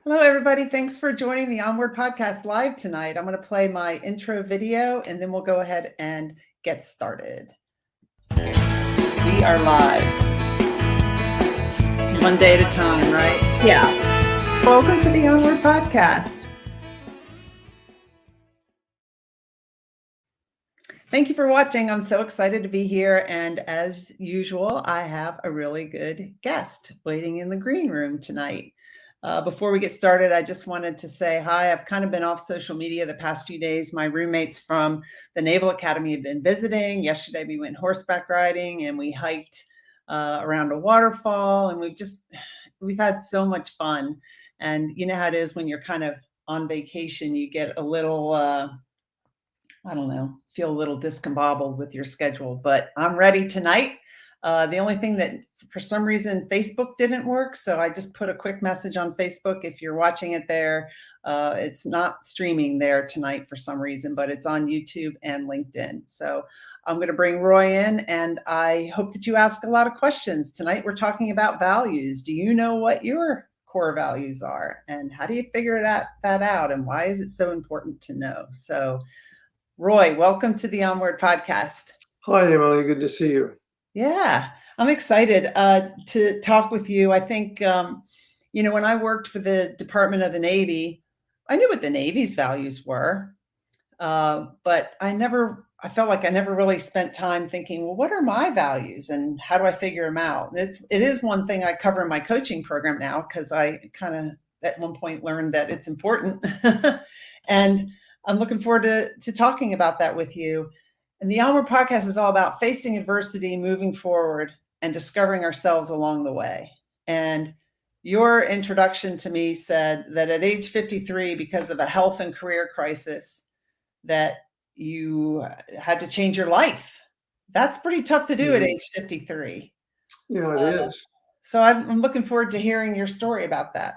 Hello, everybody. Thanks for joining the Onward Podcast live tonight. I'm going to play my intro video and then we'll go ahead and get started. We are live. One day at a time, right? Yeah. Welcome to the Onward Podcast. Thank you for watching. I'm so excited to be here. And as usual, I have a really good guest waiting in the green room tonight. Before we get started, I just wanted to say hi. I've kind of been off social media the past few days. My roommates from the Naval Academy have been visiting. Yesterday, we went horseback riding and we hiked around a waterfall, and we've had so much fun. And you know how it is when you're kind of on vacation, you get a little, I don't know, feel a little discombobulated with your schedule, but I'm ready tonight. The only thing that for some reason Facebook didn't work, so I just put a quick message on Facebook. If you're watching it there, it's not streaming there tonight for some reason, but it's on YouTube and LinkedIn. So I'm going to bring Roy in, and I hope that you ask a lot of questions. Tonight we're talking about values. Do you know what your core values are, and how do you figure that out, and why is it so important to know? So Roy, welcome to the Onward Podcast. Hi, Emily. Good to see you. Yeah, I'm excited to talk with you. I think, when I worked for the Department of the Navy, I knew what the Navy's values were, but I felt like I never really spent time thinking, well, what are my values and how do I figure them out? It is one thing I cover in my coaching program now, because I kind of at one point learned that it's important. And I'm looking forward to talking about that with you. And the Onward Podcast is all about facing adversity, moving forward, and discovering ourselves along the way. And your introduction to me said that at age 53, because of a health and career crisis, that you had to change your life. That's pretty tough to do at age 53. Yeah, it is. So I'm looking forward to hearing your story about that.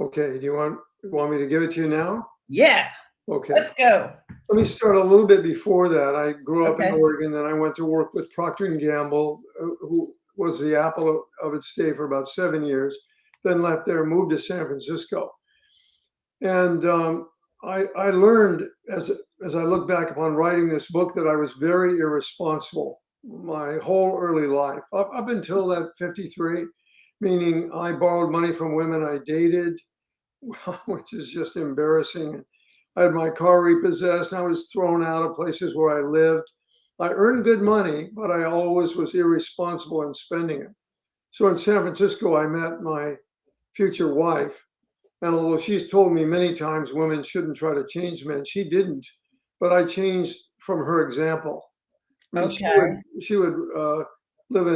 Okay. Do you want me to give it to you now? Yeah. Okay. Let's go. Let me start a little bit before that. I grew up Okay. in Oregon, then I went to work with Procter & Gamble, who was the apple of its day for about 7 years, then left there, moved to San Francisco. And I learned as I look back upon writing this book that I was very irresponsible my whole early life, up until that 53, meaning I borrowed money from women I dated, which is just embarrassing. I had my car repossessed. I was thrown out of places where I lived. I earned good money, but I always was irresponsible in spending it. So in San Francisco, I met my future wife. And although she's told me many times women shouldn't try to change men, she didn't. But I changed from her example. I mean, Okay. she would live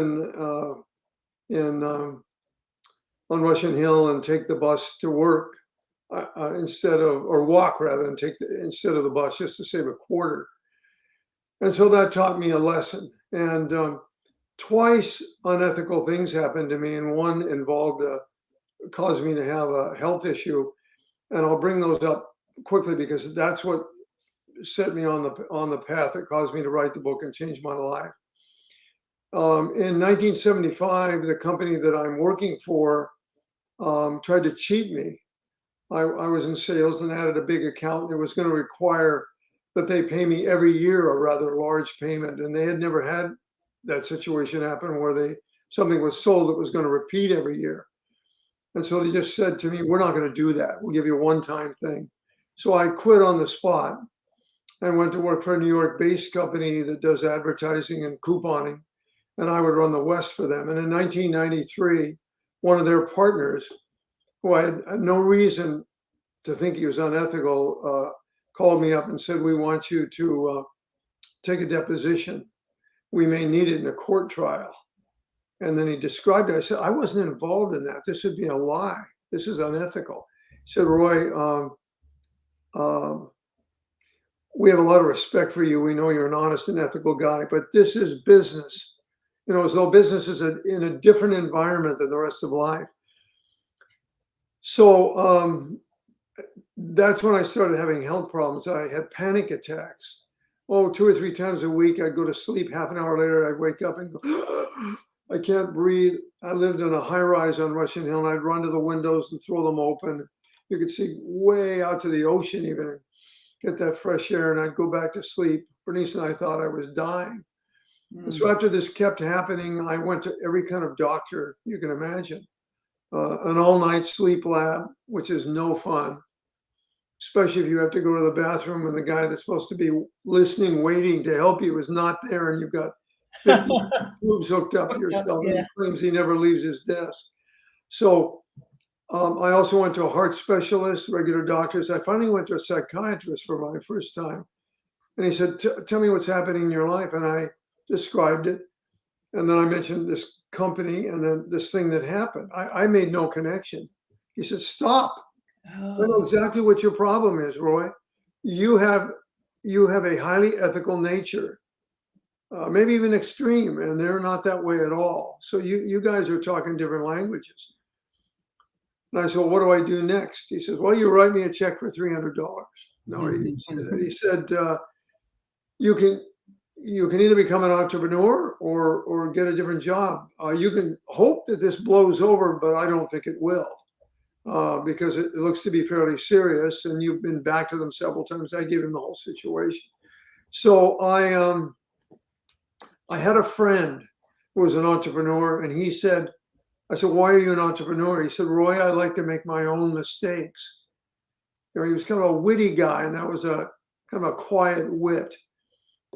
on Russian Hill and take the bus to work. Or walk rather, and instead of the bus, just to save a quarter. And so that taught me a lesson. And twice unethical things happened to me, and one caused me to have a health issue. And I'll bring those up quickly because that's what set me on the path that caused me to write the book and change my life. In 1975, the company that I'm working for tried to cheat me. I was in sales and added a big account that was going to require that they pay me every year a rather large payment. And they had never had that situation happen where something was sold that was going to repeat every year. And so they just said to me, we're not going to do that. We'll give you a one-time thing. So I quit on the spot and went to work for a New York-based company that does advertising and couponing. And I would run the West for them. And in 1993, one of their partners, who I had no reason to think he was unethical, called me up and said, we want you to take a deposition. We may need it in a court trial. And then he described it. I said, I wasn't involved in that. This would be a lie. This is unethical. He said, Roy, we have a lot of respect for you. We know you're an honest and ethical guy, but this is business. As though business is in a different environment than the rest of life. So that's when I started having health problems. I had panic attacks. 2 or 3 times a week, I'd go to sleep. Half an hour later, I'd wake up and go, I can't breathe. I lived in a high rise on Russian Hill, and I'd run to the windows and throw them open. You could see way out to the ocean even, and get that fresh air, and I'd go back to sleep. Bernice and I thought I was dying. And so Mm. after this kept happening, I went to every kind of doctor you can imagine. An all-night sleep lab, which is no fun, especially if you have to go to the bathroom and the guy that's supposed to be listening, waiting to help you is not there, and you've got 50 tubes hooked up to Yep, yourself, and he yeah. claims he never leaves his desk. So I also went to a heart specialist, regular doctors. I finally went to a psychiatrist for my first time. And he said, "Tell me what's happening in your life." And I described it. And then I mentioned this company and then this thing that happened. I made no connection. He said, "Stop. I know Oh, exactly what your problem is, Roy. You have you have a highly ethical nature, maybe even extreme, and they're not that way at all. So you guys are talking different languages." And I said, "Well, what do I do next?" He says, "Well, you write me a check for $300." No, he didn't say that. He said, "You can either become an entrepreneur or get a different job. You can hope that this blows over, but I don't think it will, because it looks to be fairly serious. And you've been back to them several times." I gave him the whole situation. So I had a friend who was an entrepreneur, and he said, I said, "Why are you an entrepreneur?" He said, "Roy, I like to make my own mistakes." You know, he was kind of a witty guy, and that was a kind of a quiet wit.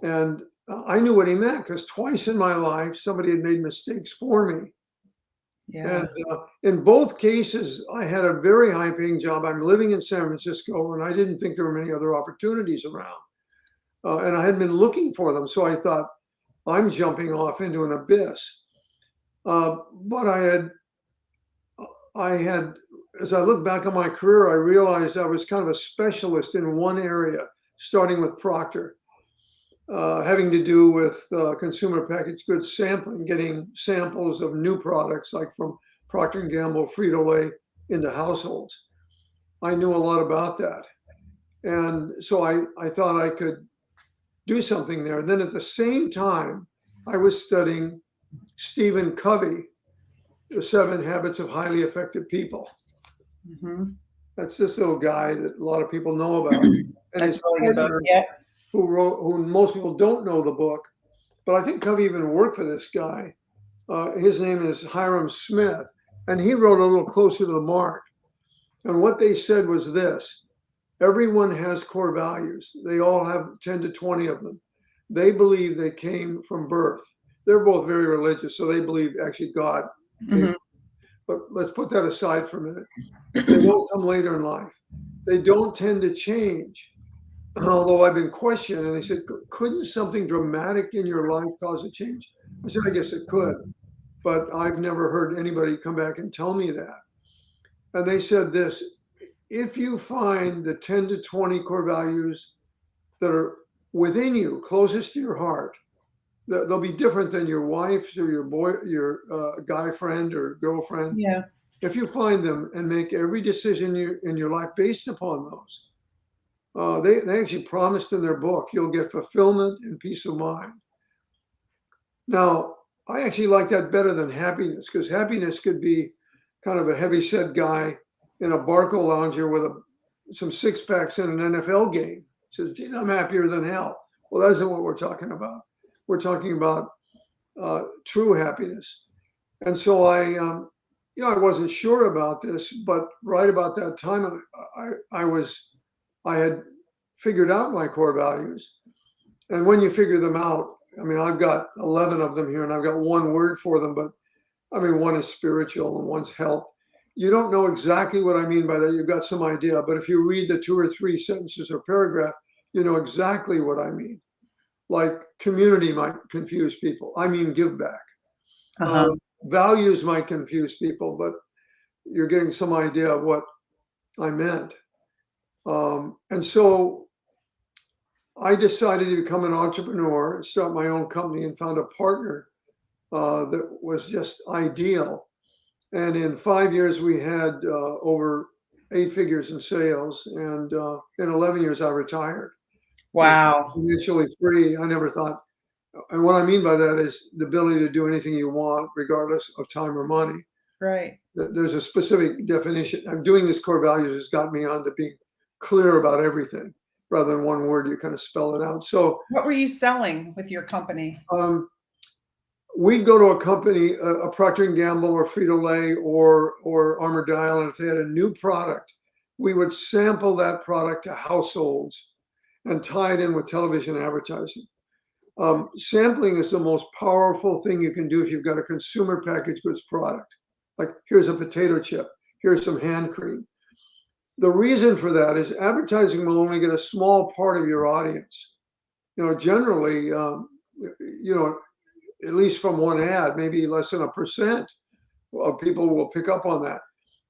And I knew what he meant because twice in my life, somebody had made mistakes for me. And yeah. in both cases, I had a very high paying job. I'm living in San Francisco, and I didn't think there were many other opportunities around. And I had been looking for them. So I thought, I'm jumping off into an abyss. But I had, as I look back on my career, I realized I was kind of a specialist in one area, starting with Procter, having to do with consumer packaged goods sampling, getting samples of new products like from Procter and Gamble, Frito-Lay into households. I knew a lot about that, and so I thought I could do something there. And then at the same time, I was studying Stephen Covey, The 7 Habits of Highly Effective People. Mhm. That's this little guy that a lot of people know about, and That's his a really good book. partner, Yeah. who most people don't know the book, but I think Covey even worked for this guy. His name is Hiram Smith, and he wrote a little closer to the mark. And what they said was this: everyone has core values. They all have 10 to 20 of them. They believe they came from birth. They're both very religious, so they believe actually God came. Mhm. But let's put that aside for a minute. They don't come later in life. They don't tend to change. Although I've been questioned, and they said, "Couldn't something dramatic in your life cause a change?" I said, "I guess it could, but I've never heard anybody come back and tell me that." And they said this: if you find the 10 to 20 core values that are within you, closest to your heart, they'll be different than your wife's or your guy friend or girlfriend. Yeah. If you find them and make every decision in your life based upon those, they actually promised in their book you'll get fulfillment and peace of mind. Now, I actually like that better than happiness, because happiness could be kind of a heavy set guy in a Barco lounger with some six packs in an NFL game. Says, "Geez, I'm happier than hell." Well, that isn't what we're talking about. We're talking about true happiness. And so I wasn't sure about this, but right about that time, I had figured out my core values. And when you figure them out, I mean, I've got 11 of them here, and I've got one word for them, but I mean, one is spiritual and one's health. You don't know exactly what I mean by that. You've got some idea, but if you read the 2 or 3 sentences or paragraph, you know exactly what I mean. Like community might confuse people. I mean, give back. Uh-huh. Uh, Values might confuse people, but you're getting some idea of what I meant. And so I decided to become an entrepreneur and start my own company, and found a partner that was just ideal. And in 5 years, we had over 8 figures in sales. And in 11 years, I retired. I was Wow. financially free. I never thought And what I mean by that is the ability to do anything you want, regardless of time or money. Right. There's a specific definition. I'm doing this core values has got me on to being clear about everything rather than one word. You kind of spell it out. So, What were you selling with your company? We'd go to a company, a Procter and Gamble or Frito-Lay or Armour Dial, and if they had a new product, we would sample that product to households and tie it in with television advertising. Sampling is the most powerful thing you can do if you've got a consumer packaged goods product. Like, here's a potato chip, here's some hand cream. The reason for that is advertising will only get a small part of your audience. Generally, at least from one ad, maybe less than 1% of people will pick up on that.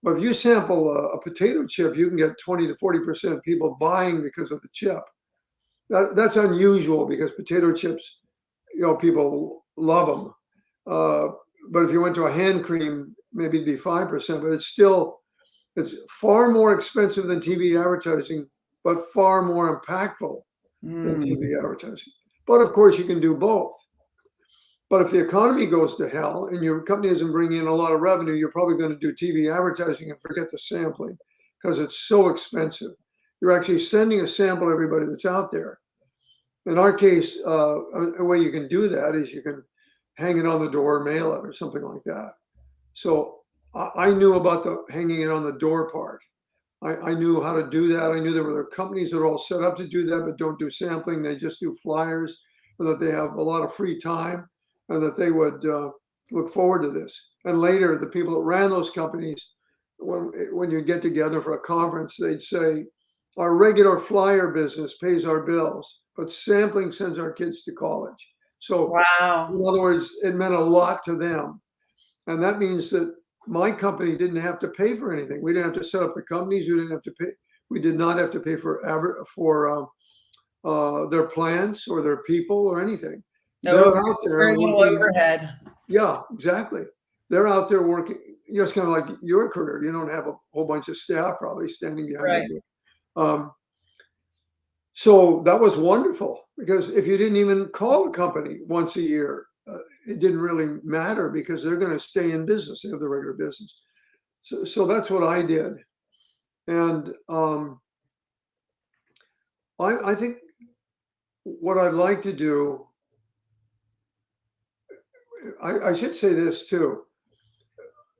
But if you sample a potato chip, you can get 20 to 40% people buying because of the chip. That's unusual because potato chips, people love them. But if you went to a hand cream, maybe it'd be 5%, but it's far more expensive than TV advertising, but far more impactful than TV advertising. But of course, you can do both. But if the economy goes to hell and your company isn't bringing in a lot of revenue, you're probably going to do TV advertising and forget the sampling because it's so expensive. You're actually sending a sample to everybody that's out there. In our case, a way you can do that is you can hang it on the door, mail it, or something like that. So I knew about the hanging it on the door part. I knew how to do that. I knew there were companies that are all set up to do that, but don't do sampling. They just do flyers, or that they have a lot of free time, and that they would look forward to this. And later, the people that ran those companies, when you get together for a conference, they'd say, our regular flyer business pays our bills, but sampling sends our kids to college. So, wow. In other words, it meant a lot to them. And that means that my company didn't have to pay for anything. We didn't have to set up the companies. We didn't have to pay. We did not have to pay for their plants or their people or anything. No, they're out there. very little overhead. Yeah, exactly. They're out there working. It's kind of like your career. You don't have a whole bunch of staff probably standing behind you. So that was wonderful because if you didn't even call a company once a year, it didn't really matter because they're going to stay in business. They have the regular business. So that's what I did. And I think what I'd like to do, I should say this too.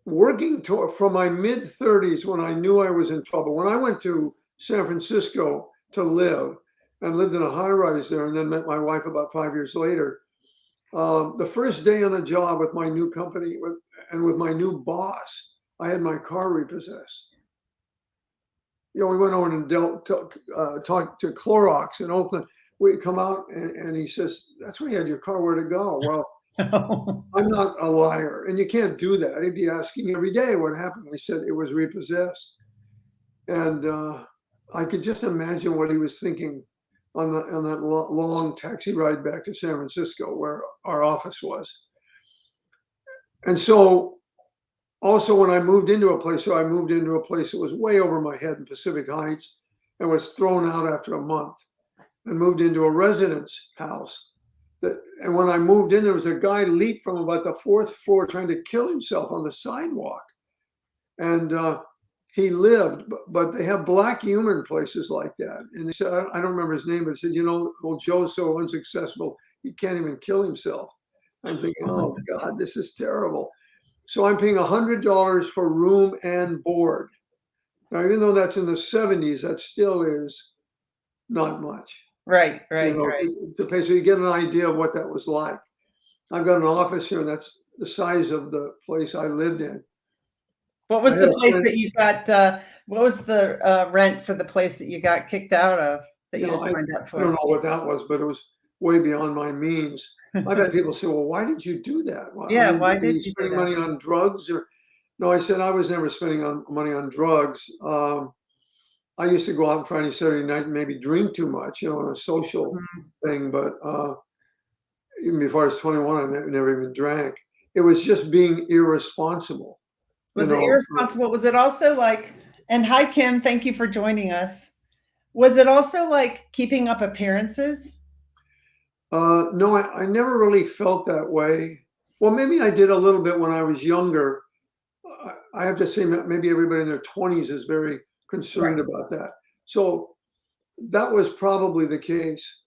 Working from my mid-30s when I knew I was in trouble, when I went to San Francisco to live and lived in a high-rise there and then met my wife about 5 years later, the first day on the job with my new company and with my new boss, I had my car repossessed. We went over and talked to Clorox in Oakland. We come out and he says, that's where you had your car, where'd it go? Well, I'm not a liar, and you can't do that. He'd be asking every day what happened. I said it was repossessed, and I could just imagine what he was thinking on that long taxi ride back to San Francisco, where our office was. And so, also when I moved into a place that was way over my head in Pacific Heights, and was thrown out after a month, and moved into a residence house. And when I moved in, there was a guy leaped from about the 4th floor trying to kill himself on the sidewalk. And he lived, but they have black humor in places like that. And they said, I don't remember his name, but they said, well, Joe's so unsuccessful, he can't even kill himself. I'm thinking, oh God, this is terrible. So I'm paying $100 for room and board. Now, even though that's in the 70s, that still is not much. Right. To pay, so you get an idea of what that was like. I've got an office here, and that's the size of the place I lived in. What was the place that you got? What was the rent for the place that you got kicked out of? That you had signed up for? I don't know what that was, but it was way beyond my means. I've had people say, "Well, why did you do that?" Why did you spending money on drugs? Or no, I said I was never spending money on drugs. I used to go out on Friday, Saturday night and maybe drink too much, on a social thing. But even before I was 21, I never even drank. It was just being irresponsible. Was it irresponsible? Was it also like, and hi, Kim, thank you for joining us. Was it also like keeping up appearances? No, I never really felt that way. Well, maybe I did a little bit when I was younger. I have to say, maybe everybody in their 20s is very concerned Right. about that. So that was probably the case.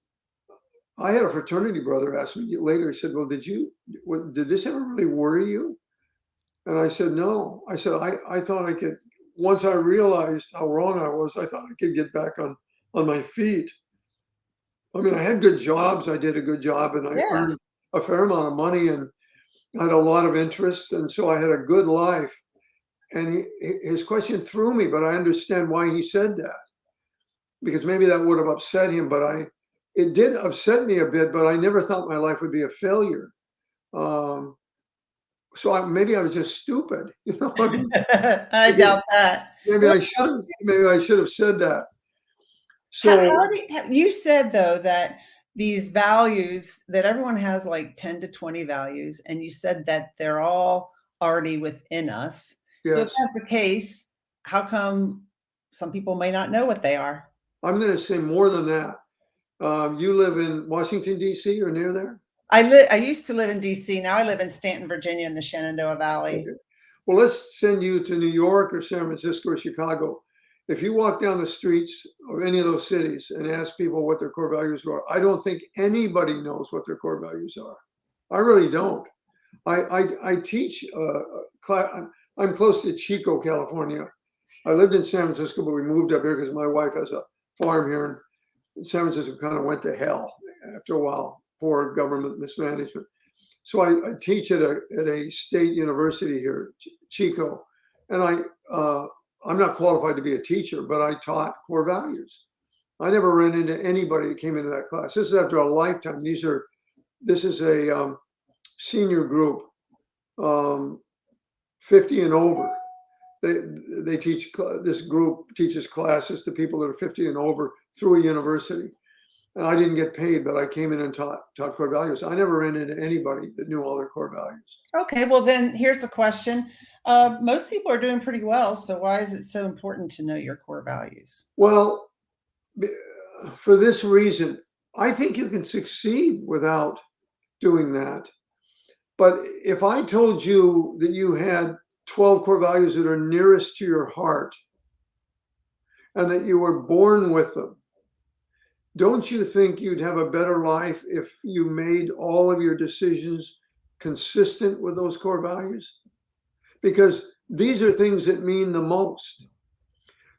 I had a fraternity brother ask me later. He said, "Well, did this ever really worry you?" And I said, "No." I said, I thought I could. Once I realized how wrong I was, I thought I could get back on my feet. I mean, I had good jobs. I did a good job, and I Yeah. earned a fair amount of money, and I had a lot of interest, and so I had a good life. And his question threw me, but I understand why he said that, because maybe that would have upset him. But it did upset me a bit. But I never thought my life would be a failure. Um, so maybe I was just stupid, you know. I mean, I doubt that. maybe Well, I should have said that. how So you said though that these values that everyone has like 10 to 20 values, and you said that they're all already within us. So if yes, that's the case, how come some people may not know what they are? I'm going to say more than that. You live in Washington D.C. or near there? I used to live in DC. Now I live in Stanton, Virginia in the Shenandoah Valley. Okay. Well, let's send you to New York or San Francisco or Chicago. If you walk down the streets of any of those cities and ask people what their core values are, I don't think anybody knows what their core values are. I really don't. I teach I'm close to Chico, California. I lived in San Francisco, but we moved up here because my wife has a farm here, and San Francisco kind of went to hell after a while. Poor government mismanagement. So I teach at a state university here, Chico, and I'm not qualified to be a teacher, but I taught core values. I never ran into anybody that came into that class. This is after a lifetime. This is a senior group, um, 50 and over. They teach, this group teaches classes to people that are 50 and over through a university. And I didn't get paid, but I came in and taught core values. I never ran into anybody that knew all their core values. Okay, well then here's the question. Most people are doing pretty well, so why is it so important to know your core values? Well, for this reason, I think you can succeed without doing that. But if I told you that you had 12 core values that are nearest to your heart and that you were born with them, don't you think you'd have a better life if you made all of your decisions consistent with those core values? Because these are things that mean the most.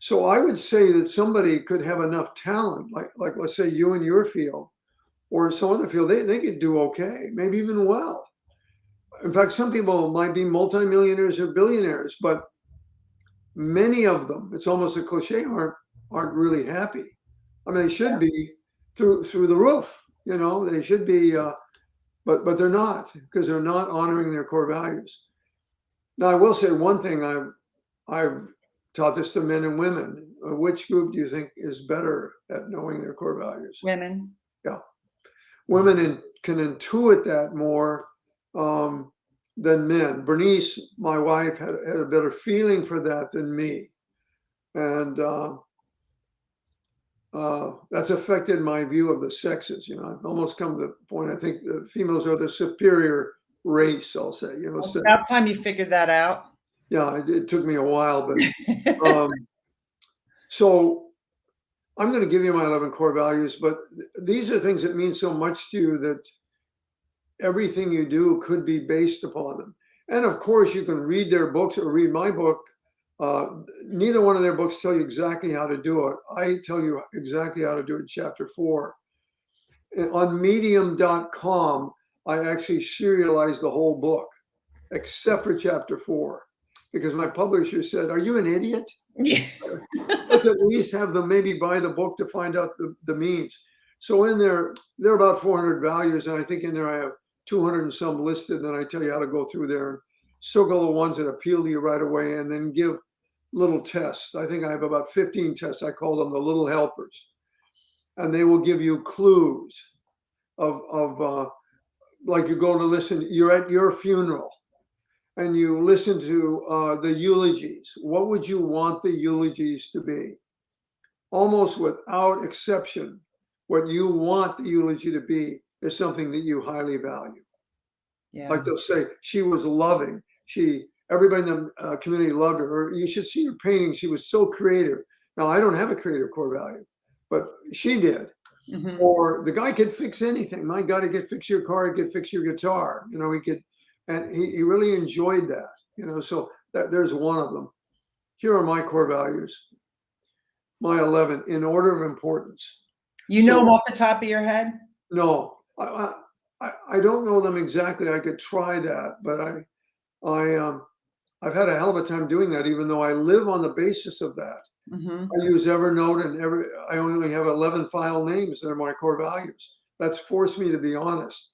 So I would say that somebody could have enough talent, like let's say you in your field or some other field, they could do okay, maybe even well. In fact, some people might be multimillionaires or billionaires, but many of them, it's almost a cliche, aren't really happy. I mean, they should be through the roof. You know, they should be, but they're not, because they're not honoring their core values. Now, I will say one thing. I've taught this to men and women. Which group do you think is better at knowing their core values? Women. Yeah, women can intuit that more than men. Bernice, my wife, had a better feeling for that than me, and that's affected my view of the sexes. You know, I've almost come to the point. I think the females are the superior race. I'll say. You know, Well, it's so, about time you figured that out. yeah, it took me a while, but um, so I'm going to give you my 11 core values. But these are things that mean so much to you that everything you do could be based upon them. And of course, you can read their books or read my book. Neither one of their books tell you exactly how to do it. I tell you exactly how to do it in chapter 4. On medium.com, I actually serialized the whole book, except for chapter 4, because my publisher said, "Are you an idiot? Yeah. Let's at least have them maybe buy the book to find out the means." So in there are about 400 values, and I think in there I have 200 and some listed. Then I tell you how to go through there and circle the ones that appeal to you right away, and then give little tests. I think I have about 15 tests. I call them the little helpers, and they will give you clues of like you go to listen. You're at your funeral, and you listen to the eulogies. What would you want the eulogies to be? Almost without exception, what you want the eulogy to be is something that you highly value. Yeah. Like they'll say, she was loving. Everybody in the community loved her. Or you should see her painting. She was so creative. Now, I don't have a creative core value, but she did. Mhm. Or the guy could fix anything. My God, he could fix your car. He could fix your guitar. He could, and he really enjoyed that. So there's one of them. Here are my core values. My 11 in order of importance. You know them off the top of your head? No, I don't know them exactly. I could try that, but I've had a hell of a time doing that, even though I live on the basis of that. Mhm. I use Evernote, and I only have 11 file names that are my core values. That's forced me to be honest.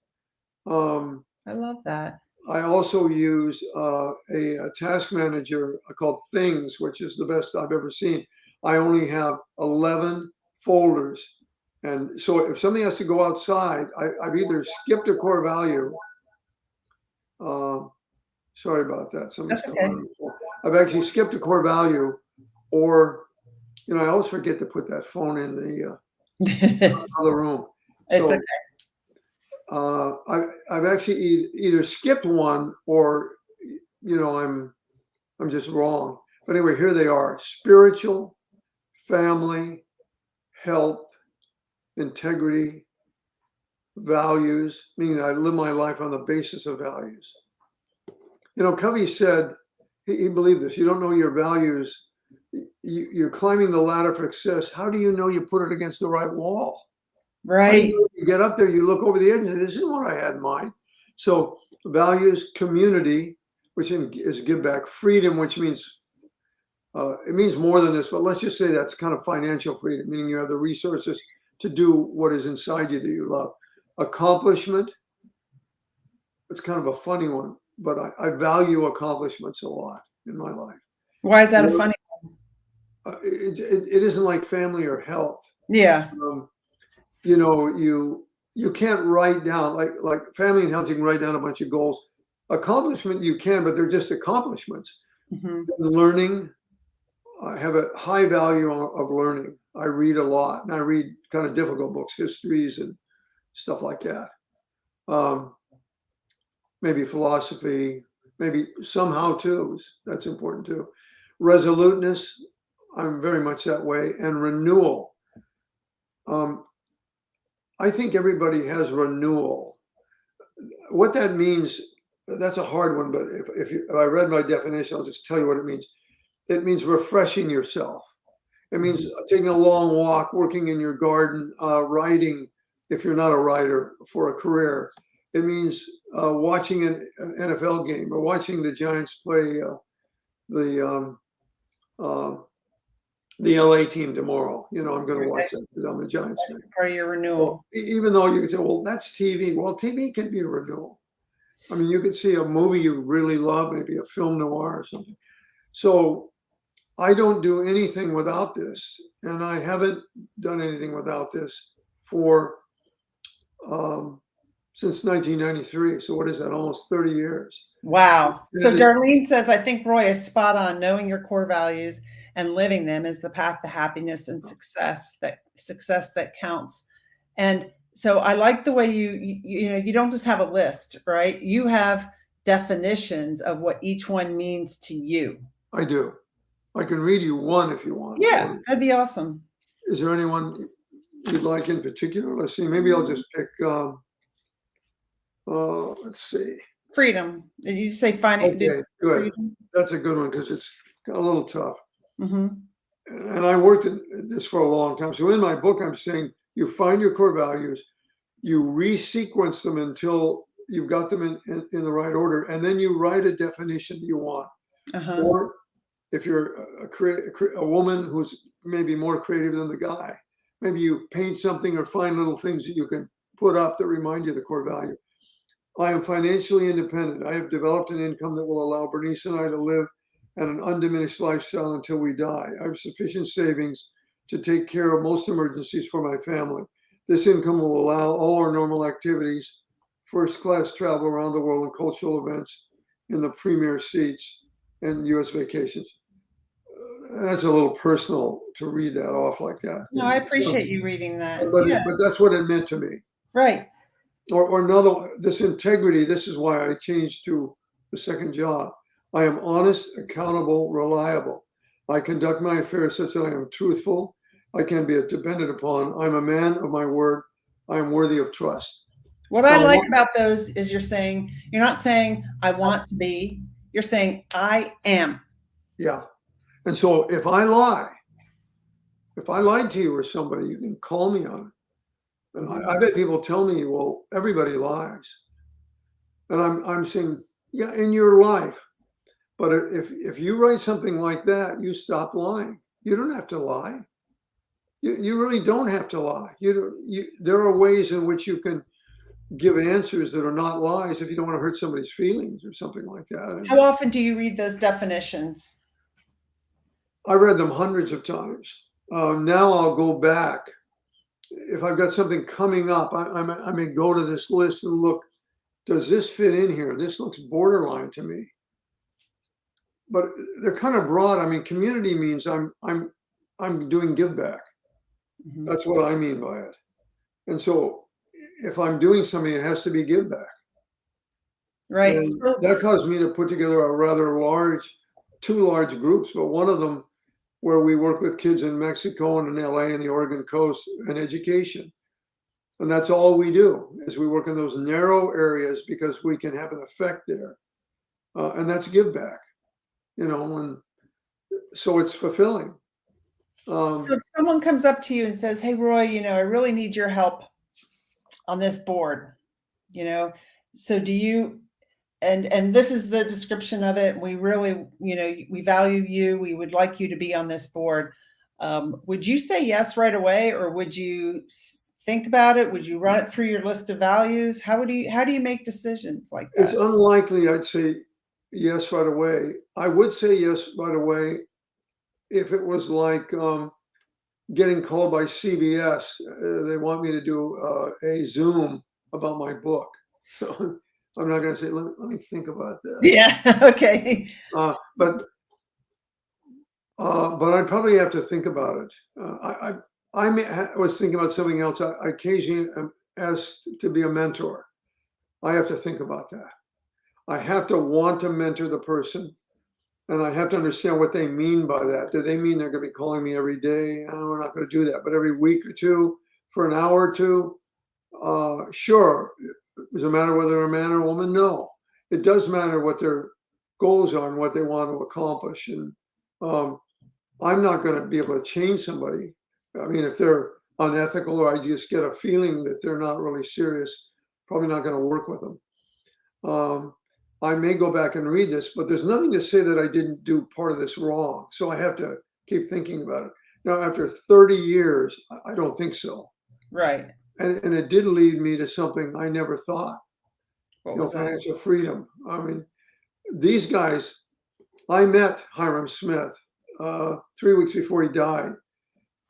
I love that. I also use a task manager called Things, which is the best I've ever seen. I only have 11 folders. And so if something has to go outside, I've either skipped a core value. Sorry about that. Somebody's That's coming okay. on the phone. I've actually skipped a core value, or I always forget to put that phone in the other room. It's So okay. I've actually either skipped one, or I'm just wrong. But anyway, here they are: spiritual, family, health, integrity, values, meaning I live my life on the basis of values. Covey said, he believed this: you don't know your values, you're climbing the ladder for success. How do you know you put it against the right wall? How do Right. you get up there, you look over the edge and say, this isn't what I had in mind. So values, community, which is give back, freedom, which means it means more than this, but let's just say that's kind of financial freedom, meaning you have the resources to do what is inside you that you love. Accomplishment, it's kind of a funny one, but I value accomplishments a lot in my life. Why is that a funny one? It isn't like family or health. Yeah. You can't write down, like family and health, you can write down a bunch of goals. Accomplishment you can, but they're just accomplishments. Mhm. Learning, I have a high value of learning. I read a lot, and I read kind of difficult books, histories and stuff like that. Maybe philosophy, maybe some how-tos. That's important too. Resoluteness, I'm very much that way. And renewal. I think everybody has renewal. What that means, that's a hard one, but if I read my definition, I'll just tell you what it means. It means refreshing yourself. It means taking a long walk, working in your garden, writing, if you're not a writer, for a career. It means watching an NFL game, or watching the Giants play the LA team tomorrow. I'm going to watch that because I'm a Giants fan. That's part of your So renewal. even though you can say, well, that's TV. Well, TV can be a renewal. I mean, you could see a movie you really love, maybe a film noir or something. So I don't do anything without this, and I haven't done anything without this for since 1993. So what is that? Almost 30 years. Wow. And So it is, Darlene says, I think Roy is spot on. Knowing your core values and living them is the path to happiness and success that counts. And so I like the way you don't just have a list, right? You have definitions of what each one means to you. I do. I can read you one if you want. Yeah, that'd be awesome. Is there anyone you'd like in particular? Let's see. Maybe I'll just pick. Let's see. Freedom. Did you say finance? Okay, good. Freedom? That's a good one because it's a little tough. Mm-hmm. And I worked at this for a long time. So in my book, I'm saying you find your core values, you resequence them until you've got them in the right order, and then you write a definition that you want. Uh-huh. Or if you're a woman who's maybe more creative than the guy, maybe you paint something or find little things that you can put up that remind you of the core value. I am financially independent. I have developed an income that will allow Bernice and I to live at an undiminished lifestyle until we die. I have sufficient savings to take care of most emergencies for my family. This income will allow all our normal activities, first-class travel around the world and cultural events in the premier seats and U.S. vacations. That's a little personal to read that off like that. No, I appreciate you reading that. But Yeah. but that's what it meant to me. Right. or another, this integrity, this is why I changed to the second job. I am honest, accountable, reliable. I conduct my affairs such that I am truthful. I can be depended upon. I'm a man of my word. I am worthy of trust. What I Now, like about those is you're not saying I want to be, you're saying I am. yeah. And so if I lied to you or somebody, you can call me on it. And Mhm. I've had people tell me, well, everybody lies. And I'm saying, yeah, in your life. But if you write something like that, you stop lying. You don't have to lie. You really don't have to lie. There are ways in which you can give answers that are not lies if you don't want to hurt somebody's feelings or something like that. And How often do you read those definitions? I read them hundreds of times. Now I'll go back. If I've got something coming up, I may go to this list and look, does this fit in here? This looks borderline to me. But they're kind of broad. I mean, community means I'm doing give back. Mhm. That's what I mean by it. And so if I'm doing something, it has to be give back. Right. And that caused me to put together a rather two large groups, but one of them where we work with kids in Mexico and in LA and the Oregon coast and education. And that's all we do is we work in those narrow areas because we can have an effect there. And that's give back, and so it's fulfilling. So if someone comes up to you and says, "Hey, Roy, I really need your help on this board," so do you, and this is the description of it. We really, we value you. We would like you to be on this board. Would you say yes right away, or would you think about it? Would you run it through your list of values? How do you make decisions like It's that? unlikely I'd say yes right away. I would say yes right away if it was like getting called by CBS. They want me to do a Zoom about my book. So I'm not going to say, let me think about that. Yeah. Okay. Uh, but I'd probably have to think about it. I was thinking about something else. I occasionally am asked to be a mentor. I have to think about that. I have to want to mentor the person, and I have to understand what they mean by that. Do they mean they're going to be calling me every day? Oh, we're not going to do that, but every week or two for an hour or two? Sure. Does it matter whether they're a man or a woman? No. It does matter what their goals are and what they want to accomplish. And I'm not going to be able to change somebody. I mean, if they're unethical or I just get a feeling that they're not really serious, probably not going to work with them. I may go back and read this, but there's nothing to say that I didn't do part of this wrong. So I have to keep thinking about it. Now, after 30 years, I don't think so. Right. And it did lead me to something I never thought, What was that? financial freedom. I mean, these guys, I met Hiram Smith 3 weeks before he died,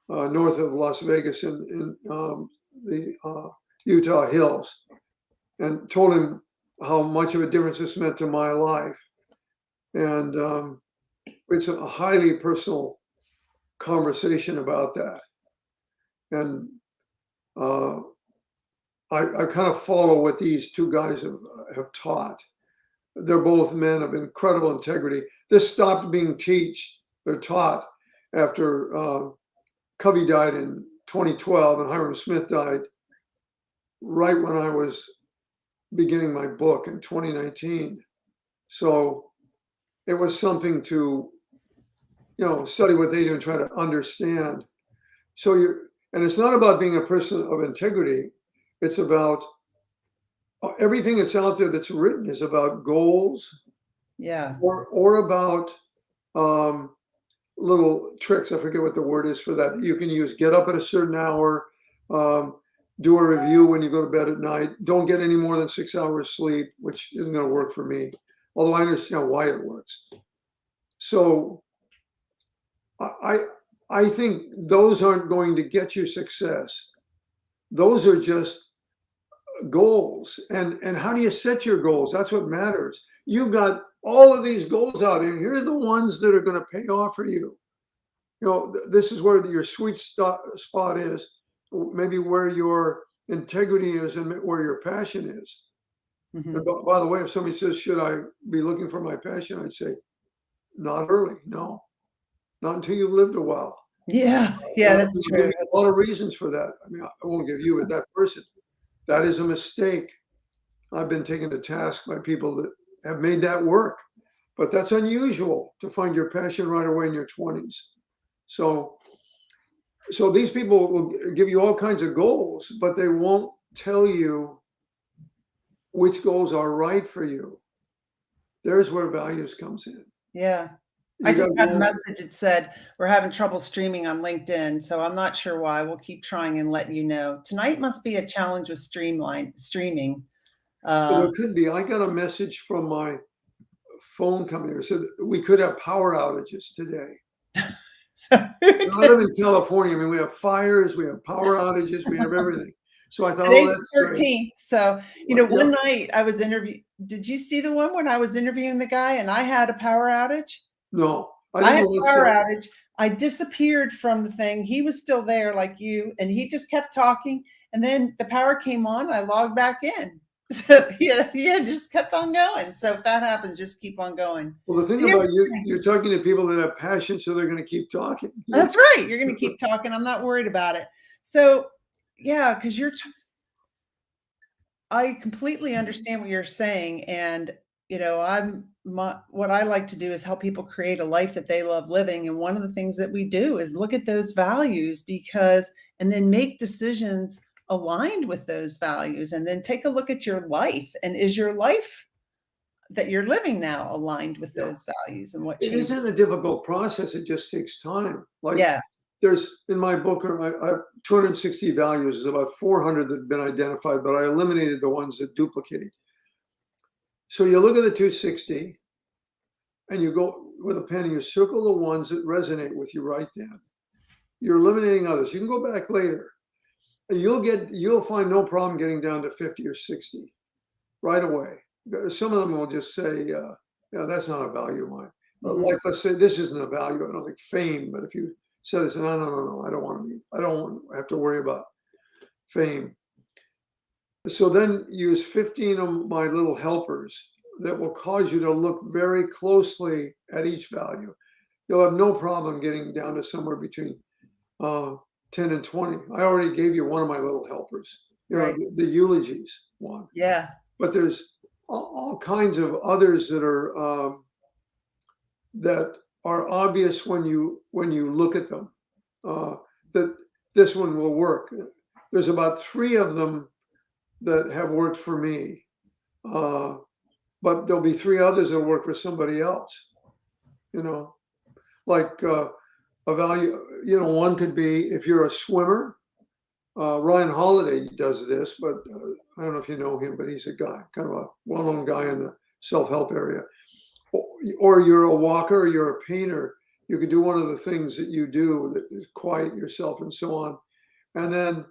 north of Las Vegas in the Utah hills, and told him how much of a difference this meant to my life. And it's a highly personal conversation about that. And I kind of follow what these two guys have taught. They're both men of incredible integrity. This stopped being taught after Covey died in 2012 and Hiram Smith died right when I was beginning my book in 2019. So it was something to, study what they do and try to understand. And it's not about being a person of integrity. It's about everything that's out there that's written is about goals. Yeah. Or about little tricks. I forget what the word is for that you can use. Get up at a certain hour, do a review when you go to bed at night. Don't get any more than 6 hours sleep, which isn't going to work for me, although I understand why it works. So I think those aren't going to get you success. Those are just goals. And how do you set your goals? That's what matters. You've got all of these goals out here. Here are the ones that are going to pay off for you. This is where your sweet spot is, maybe where your Integrity is in where your passion is. And Mhm. by the way, if somebody says, should I be looking for my passion? I'd say, not early. No, not until you've lived a while. Yeah, yeah, And I that's will give true. you a lot of reasons for that. I mean, I won't give you, but that person, that is a mistake. I've been taken to task by people that have made that work, but that's unusual to find your passion right away in your 20s. So, so these people will give you all kinds of goals, but they won't tell you which goals are right for you. There's where values comes in. Yeah. I You got just to got a go. message, it said, "We're having trouble streaming on LinkedIn," so I'm not sure why. We'll keep trying and letting you know. Tonight must be a challenge with streaming. There Uh, could be. I got a message from my phone company that said we could have power outages today. so And I live in California. I mean, we have fires, we have power outages, we have everything. So I thought, oh, today's that's the great. 13th, so, Well, one yep. night I was did you see the one when I was interviewing the guy and I had a power outage? No, I I didn't had know a what's power up. outage. I disappeared from the thing. He was still there like you, and he just kept talking. And then the power came on. I logged back in. So yeah, just kept on going. So if that happens, just keep on going. Well, the thing But yes, about you, you're talking to people that have passion, so they're going to keep talking. that's right. You're going to keep talking. I'm not worried about it. So yeah, because I completely understand what you're saying, and, what I like to do is help people create a life that they love living, and one of the things that we do is look at those values and then make decisions aligned with those values, and then take a look at your life, and is your life that you're living now aligned with Yeah. those values, and what It changes? isn't a difficult process. It just takes time. Like Yeah, there's in my book, I have 260 values. There's about 400 that have been identified, but I eliminated the ones that duplicate. So you look at the 260 and you go with a pen and you circle the ones that resonate with you right then. You're eliminating others. You can go back later. And you'll find no problem getting down to 50 or 60 right away. Some of them will just say, yeah, that's not a value of mine. mhm, Like, let's say this isn't a value. I don't think fame, but if you said this, no, I don't want to be, I don't want to have to worry about fame. So then use 15 of my little helpers that will cause you to look very closely at each value. You'll have no problem getting down to somewhere between uh, 10 and 20. I already gave you one of my little helpers, right. the eulogies one, Yeah, but there's all kinds of others that are obvious when you look at them. Uh, that this one will work. There's about 3 of them that have worked for me, uh, but there'll be 3 others that work for somebody else. You know, like a value. One could be if you're a swimmer. Ryan Holiday does this, but I don't know if you know him, but he's a guy, kind of a well-known guy in the self-help area. Or you're a walker, or you're a painter. You could do one of the things that you do that is quiet yourself and so on. And then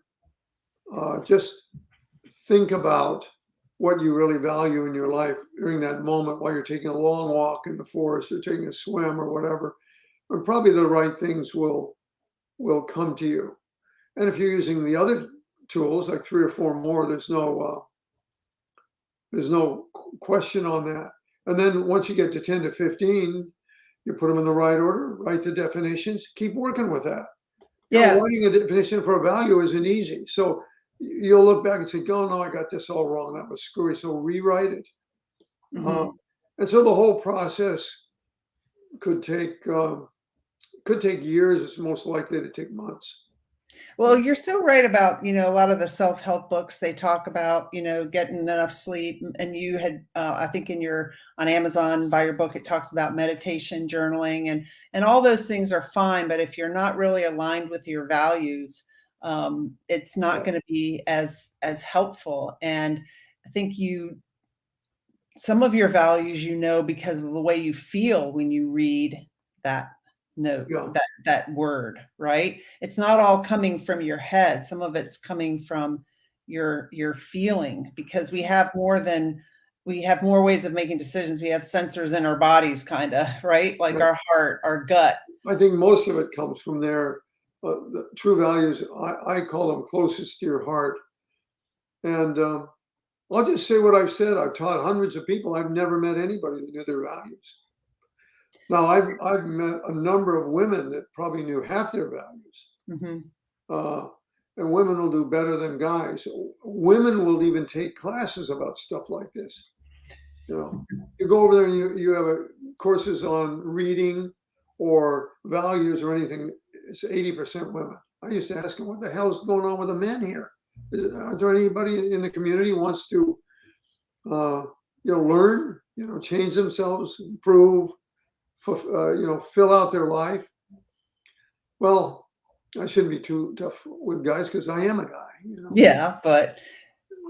just think about what you really value in your life during that moment while you're taking a long walk in the forest or taking a swim or whatever. And probably the right things will come to you. And if you're using the other tools, like 3 or 4 more, there's no question on that. And then once you get to 10 to 15, you put them in the right order, write the definitions, keep working with that. yeah, Writing a definition for a value isn't easy. So you'll look back and think, oh no, I got this all wrong. That was screwy. So rewrite it. mhm. Um, and so the whole process could take years. It's most likely to take months. Well, you're so right about, a lot of the self-help books they talk about, getting enough sleep. And you had, I think on Amazon, by your book, it talks about meditation, journaling, and all those things are fine. But if you're not really aligned with your values, it's not Yeah. going to be as helpful. And I think some of your values, because of the way you feel when you read that note, Yeah. that word, right? It's not all coming from your head. Some of it's coming from your feeling, because we have more ways of making decisions. We have sensors in our bodies, kind of, right? Like Right. our heart, our gut. I think most of it comes from there. The true values, I call them closest to your heart. And I'll just say what I've said. I've taught hundreds of people. I've never met anybody that knew their values. Now, I've met a number of women that probably knew half their values. Mhm. Uh, and women will do better than guys. Women will even take classes about stuff like this. You know, you go over there and you have courses on reading or values or anything. It's 80% women. I used to ask them, "What the hell's going on with the men here? Is there anybody in the community who wants to, learn, change themselves, improve, fill out their life?" Well, I shouldn't be too tough with guys because I am a guy. Yeah, but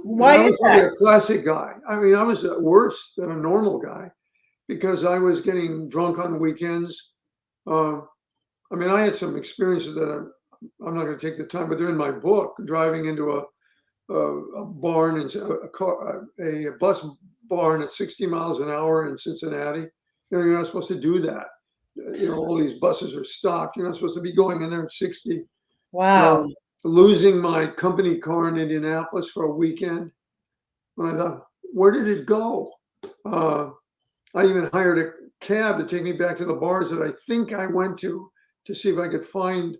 And why I is was probably that? a classic guy. I mean, I was worse than a normal guy because I was getting drunk on weekends. Um, I mean, I had some experiences that I'm not going to take the time, but they're in my book. Driving into a barn and a bus barn at 60 miles an hour in Cincinnati. You're not supposed to do that. All these buses are stopped. You're not supposed to be going in there at 60. Wow. Losing my company car in Indianapolis for a weekend. And I thought, where did it go? I even hired a cab to take me back to the bars that I think I went to see if I could find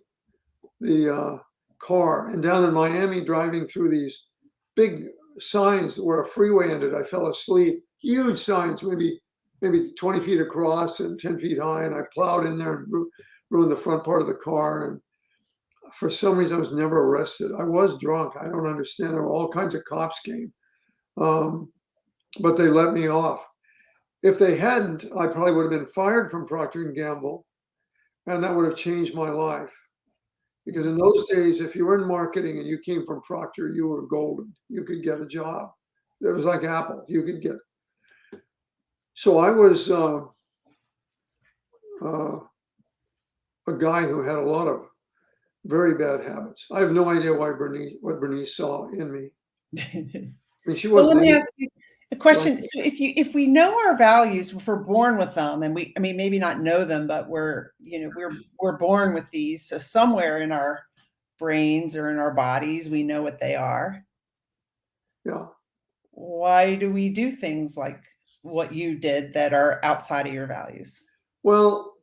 the car. And down in Miami, driving through these big signs where a freeway ended, I fell asleep. Huge signs, maybe 20 feet across and 10 feet high. And I plowed in there and ruined the front part of the car. And for some reason, I was never arrested. I was drunk. I don't understand. There were all kinds of cops came, but they let me off. If they hadn't, I probably would have been fired from Procter and Gamble, and that would have changed my life. Because in those days, if you were in marketing and you came from Procter, you were golden. You could get a job. It was like Apple. You could get. So I was a guy who had a lot of very bad habits. I have no idea what Bernice saw in me. I mean, she Well, let wasn't me any. ask you a question. So if we know our values, if we're born with them, and I mean, maybe not know them, but we're born with these. So somewhere in our brains or in our bodies, we know what they are. Yeah. Why do we do things like what you did that are outside of your values? Well,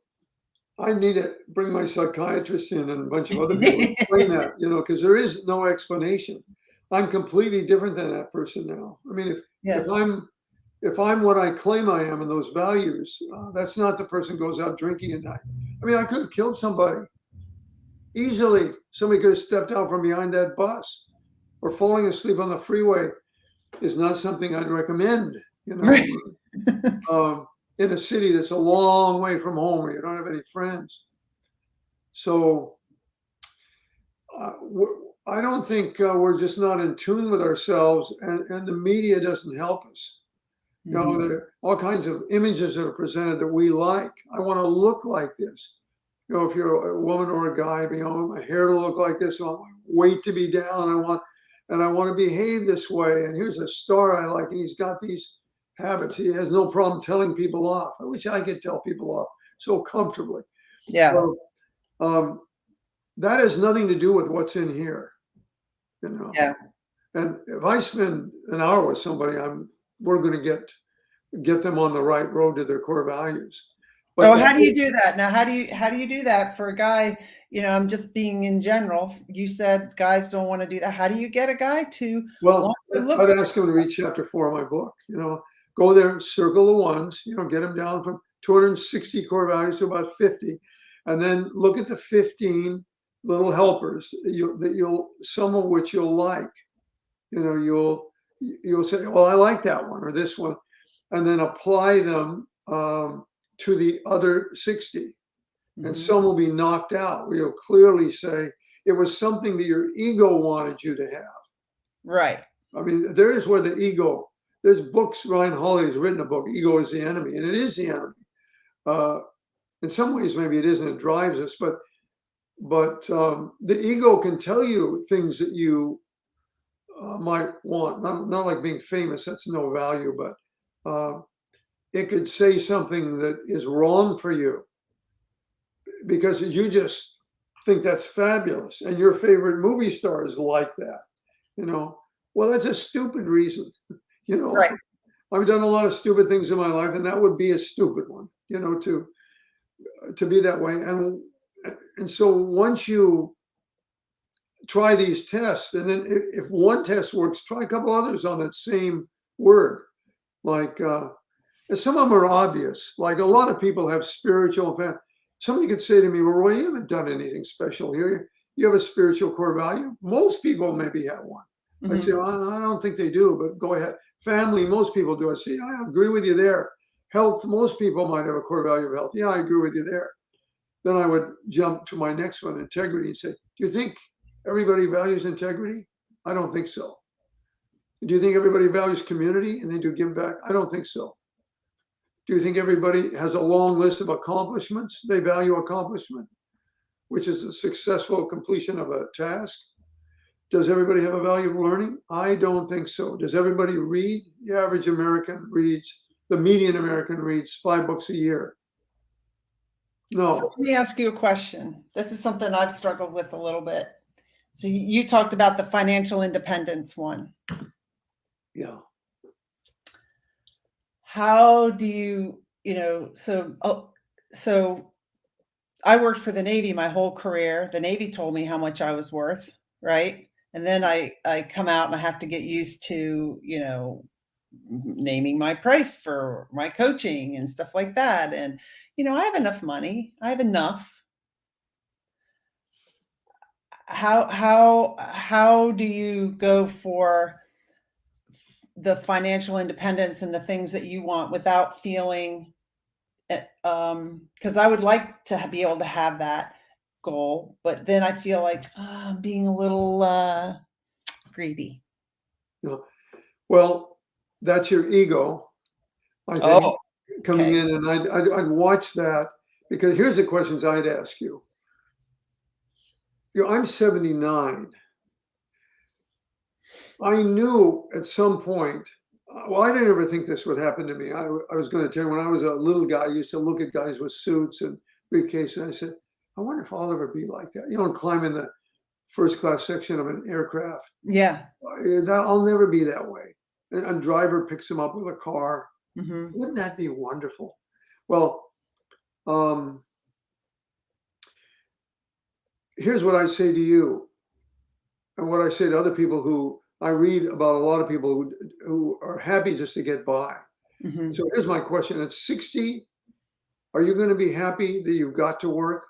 I need to bring my psychiatrist in and a bunch of other people to explain that, because there is no explanation. I'm completely different than that person now. I mean, Yeah. if I'm what I claim I am and those values, that's not the person who goes out drinking at night. I mean, I could have killed somebody easily. Somebody could have stepped out from behind that bus, or falling asleep on the freeway is not something I'd recommend. Right. In a city that's a long way from home where you don't have any friends. So I don't think we're just not in tune with ourselves, and the media doesn't help us. There are all kinds of images that are presented that we like. I want to look like this. If you're a woman or a guy, my hair to look like this, I want my weight to be down. I want to behave this way. And here's a star I like, and he's got these habits. He has no problem telling people off. I wish I could tell people off so comfortably. Yeah. So, that has nothing to do with what's in here. Yeah. And if I spend an hour with somebody, we're going to get them on the right road to their core values. But How do you do that? Now, how do you do that for a guy? I'm just being in general. You said guys don't want to do that. How do you get a guy to Well, want to look? I'd ask him to read chapter 4 of my book. Go there, circle the ones. Get them down from 260 core values to about 50, and then look at the 15 little helpers some of which you'll like. You'll say, well, I like that one or this one, and then apply them to the other 60. And some will be knocked out. We'll clearly say it was something that your ego wanted you to have. Right. I mean, there is where the ego, there's books, Ryan Holiday has written a book, Ego is the Enemy, and it is the enemy. In some ways, maybe it isn't, it drives us, but the ego can tell you things that you might want, not like being famous, that's no value, but it could say something that is wrong for you because you just think that's fabulous, and your favorite movie star is like that. Well, that's a stupid reason. You know, Right. I've done a lot of stupid things in my life, and that would be a stupid one, to be that way. And so once you try these tests, and then if one test works, try a couple others on that same word. Like, and some of them are obvious. Like a lot of people have spiritual. Somebody could say to me, "Well, Roy, you haven't done anything special here. You have a spiritual core value." Most people maybe have one. I say, Mhm. well, I don't think they do, but go ahead. Family, most people do. I say, I agree with you there. Health, most people might have a core value of health. Yeah, I agree with you there. Then I would jump to my next one, integrity, and say, do you think everybody values integrity? I don't think so. Do you think everybody values community and they do give back? I don't think so. Do you think everybody has a long list of accomplishments? They value accomplishment, which is a successful completion of a task. Does everybody have a value of learning? I don't think so. Does everybody read? The average American reads, the median American reads 5 books a year. So No. let me ask you a question. This is something I've struggled with a little bit. So you talked about the financial independence one. Yeah. How do so I worked for the Navy my whole career. The Navy told me how much I was worth, right? And then I come out and I have to get used to, naming my price for my coaching and stuff like that. And, I have enough money. I have enough. How do you go for the financial independence and the things that you want without feeling because I would like to be able to have that goal, but then I feel like I'm being a little greedy. No. Well, that's your ego, I think, Oh, coming okay. in, and I'd watch that, because here's the questions I'd ask you. I'm 79. I knew at some point, well, I didn't ever think this would happen to me. I was going to tell you, when I was a little guy, I used to look at guys with suits and briefcases, and I said, I wonder if I'll ever be like that, and climb in the first class section of an aircraft. Yeah. I'll never be that way. And a driver picks him up with a car. Hmm. Wouldn't that be wonderful? Well, um, here's what I say to you, and what I say to other people who I read about, a lot of people who are happy just to get by. Hmm. So here's my question: at 60, are you going to be happy that you've got to work?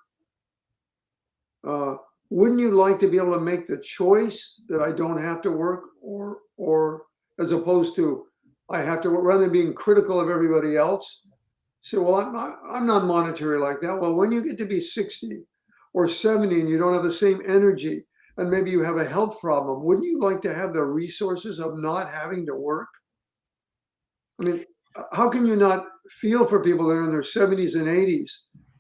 Uh, wouldn't you like to be able to make the choice that I don't have to work, or as opposed to I have to work, rather than being critical of everybody else? So, well, I'm not monetary like that. Well, when you get to be 60 or 70 and you don't have the same energy, and maybe you have a health problem, wouldn't you like to have the resources of not having to work? I mean, how can you not feel for people that are in their 70s and 80s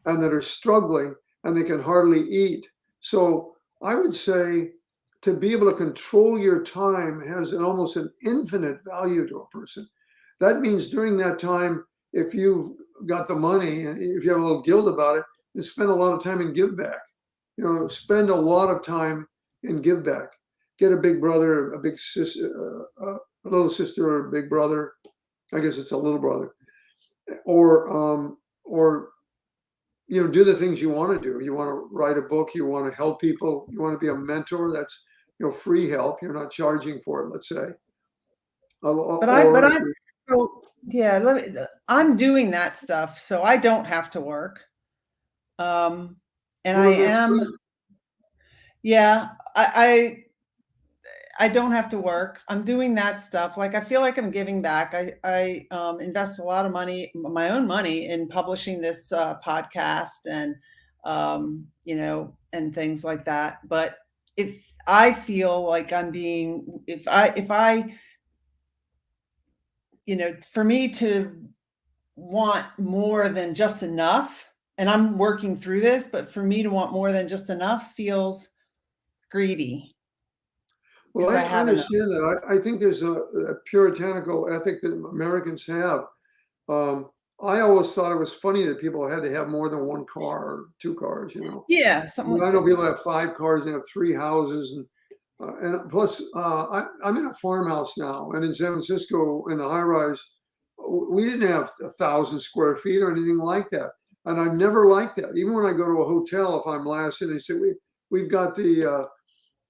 and that are struggling and they can hardly eat? So I would say, to be able to control your time has almost an infinite value to a person. That means during that time, if you've got the money and if you have a little guilt about it, you spend a lot of time in give back. Spend a lot of time in give back. Get a big brother, a big sister, a little sister, or a big brother. I guess it's a little brother, or do the things you want to do. You want to write a book. You want to help people. You want to be a mentor. That's free help. You're not charging for it. Let's say, But or I'm so yeah. I'm doing that stuff, so I don't have to work. Um, and I well, then that's am, good. yeah. I don't have to work. I'm doing that stuff. Like I feel like I'm giving back. I invest a lot of money, my own money, in publishing this podcast and and things like that. But if I feel like I'm being, if I for me to want more than just enough, and I'm working through this, but for me to want more than just enough feels greedy Well, because I I have enough. understand that. I think there's a puritanical ethic that Americans have. I always thought it was funny that people had to have more than one car or two cars. Yeah, something like I know that. people have 5 cars and have 3 houses, and And plus, I'm in a farmhouse now, and in San Francisco, in the high rise, we didn't have 1,000 square feet or anything like that. And I've never liked that. Even when I go to a hotel, if I'm last in, they say we've got the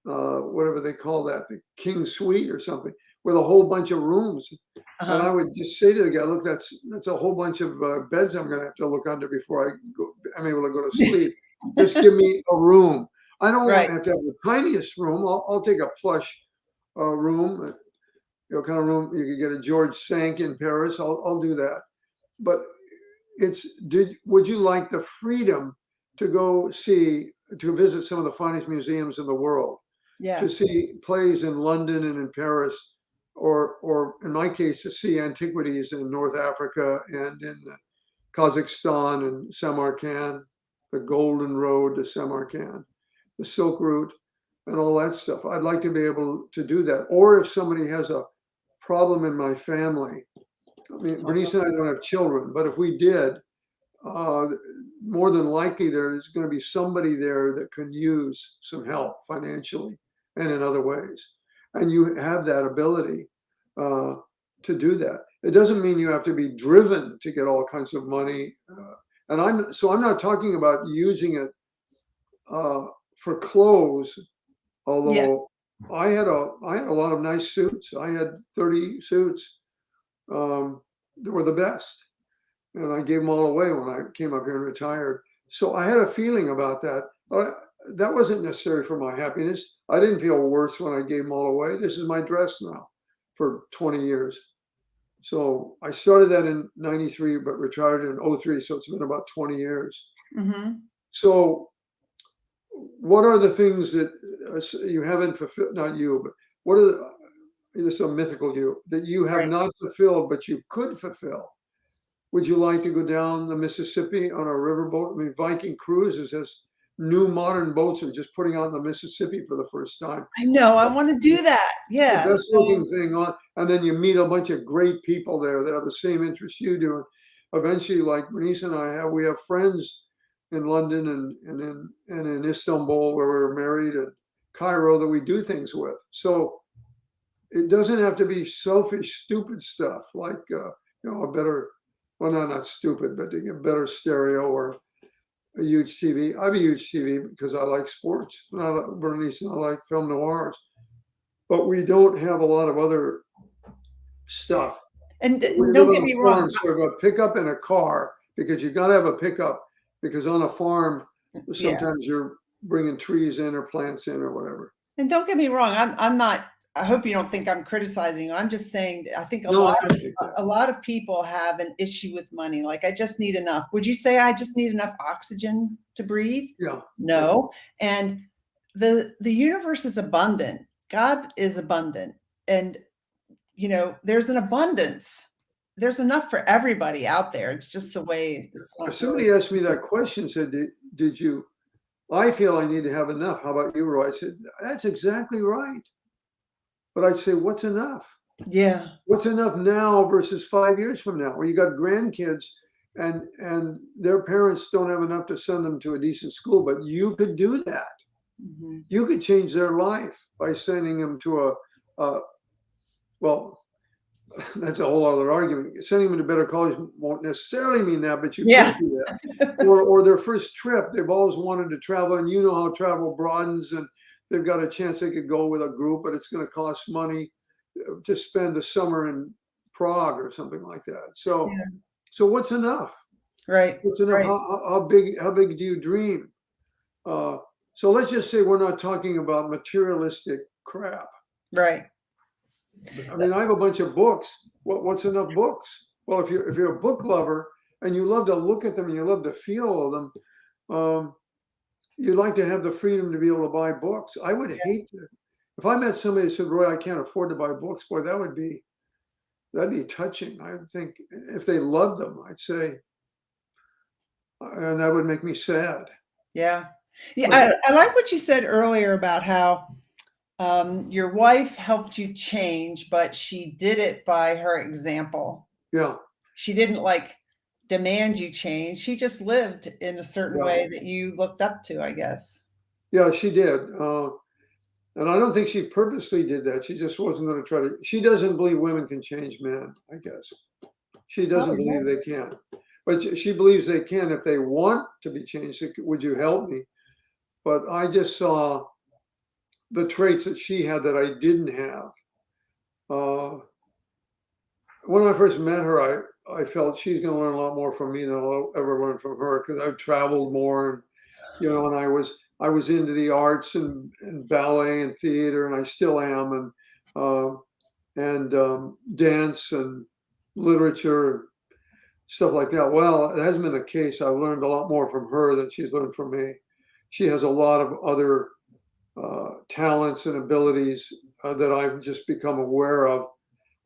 whatever they call that, the king suite or something, with a whole bunch of rooms. And I Uh-huh. would just say to the guy, look, that's a whole bunch of beds I'm going to have to look under before I'm able to go to sleep. Just give me a room. I don't want Right. to have the tiniest room. I'll take a plush room, kind of room. You could get a George Sank in Paris. I'll do that. But would you like the freedom to to visit some of the finest museums in the world, to Yes. see plays in London and in Paris, or in my case, to see antiquities in North Africa and in Kazakhstan and Samarkand, the Golden Road to Samarkand, the Silk Route, and all that stuff. I'd like to be able to do that. Or if somebody has a problem in my family, I mean, Bernice and I don't have children, but if we did, uh, more than likely there is going to be somebody there that can use some help financially and in other ways. And you have that ability uh, to do that. It doesn't mean you have to be driven to get all kinds of money. And I'm not talking about using it for clothes, Yeah. although I had a lot of nice suits. I had 30 suits that were the best, and I gave them all away when I came up here and retired. So I had a feeling about that. That wasn't necessary for my happiness. I didn't feel worse when I gave them all away. This is my dress now for 20 years. So I started that in 93, but retired in 03. So it's been about 20 years. Hmm. So what are the things that you haven't fulfilled? Not you, but what are this is a mythical you that you have Right. not fulfilled, but you could fulfill? Would you like to go down the Mississippi on a riverboat? I mean, Viking Cruises has new modern boats are just putting out in the Mississippi for the first time. I know. I want to do that. The Yeah. best looking thing on, and then you meet a bunch of great people there that have the same interests you do. And eventually, like Bernice and I have, we have friends in London and in Istanbul where we're married, and Cairo that we do things with. So it doesn't have to be selfish, stupid stuff like a better, well, not stupid, but to get better stereo or a huge TV. I have a huge TV because I like sports. Bernice and I like film noirs, but we don't have a lot of other stuff. And We live don't get on me a wrong. farm, so we have a pickup and a car because you got to have a pickup because on a farm, Yeah. sometimes you're bringing trees in or plants in or whatever. And don't get me wrong. I'm not. I hope you don't think I'm criticizing you. I'm just saying that I think No, I don't think that. a lot of people have an issue with money. Like I just need enough. Would you say I just need enough oxygen to breathe? Yeah, yeah. No. And the universe is abundant. God is abundant. And there's an abundance. There's enough for everybody out there. It's just the way it's If not really. somebody asked me that question, said, did you? I feel I need to have enough. How about you, Roy? I said, that's exactly right. But I'd say, what's enough? Yeah. What's enough now versus 5 years from now, where you got grandkids and their parents don't have enough to send them to a decent school, but you could do that. Mhm. You could change their life by sending them to well, that's a whole other argument. Sending them to better college won't necessarily mean that, but you Yeah. could do that. Or their first trip, they've always wanted to travel, and you know how travel broadens, and they've got a chance they could go with a group, but it's going to cost money to spend the summer in Prague or something like that. So, Yeah. so what's enough? Right. What's enough? Right. How big do you dream? Uh, so let's just say we're not talking about materialistic crap. Right. I mean, I have a bunch of books. What's enough books? Well, if you're a book lover and you love to look at them and you love to feel of them, you'd like to have the freedom to be able to buy books. I would hate to. If I met somebody that said, "Roy, I can't afford to buy books," boy, that'd be touching. I would think if they loved them, I'd say, and that would make me sad. Yeah. Yeah. But I like what you said earlier about how your wife helped you change, but she did it by her example. yeah, She didn't like demand you change. She just lived in a certain yeah, way that you looked up to, I guess. yeah, she did. And I don't think she purposely did that. She just wasn't going to try to. She doesn't believe women can change men, I guess. She Oh, doesn't believe yeah. they can. But she believes they can if they want to be changed. Would you help me? But I just saw the traits that she had that I didn't have. Uh, when I first met her, I felt she's going to learn a lot more from me than I'll ever learn from her because I've traveled more, and and I was into the arts and ballet and theater, and I still am, and dance and literature and stuff like that. Well, it hasn't been the case. I've learned a lot more from her than she's learned from me. She has a lot of other talents and abilities that I've just become aware of.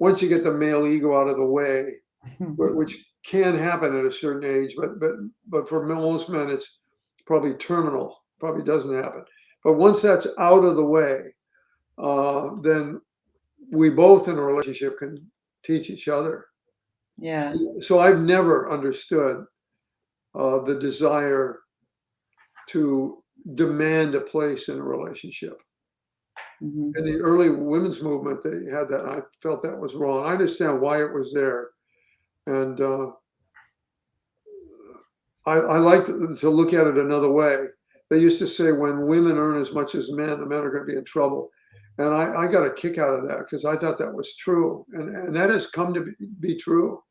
Once you get the male ego out of the way, which can happen at a certain age, but for most men, it's probably terminal. Probably doesn't happen. But once that's out of the way, then we both in a relationship can teach each other. Yeah. So I've never understood the desire to demand a place in a relationship. Mhm. In the early women's movement, they had that. I felt that was wrong. I understand why it was there, and I like to look at it another way. They used to say when women earn as much as men, the men are going to be in trouble. And I got a kick out of that because I thought that was true. And that has come to be true.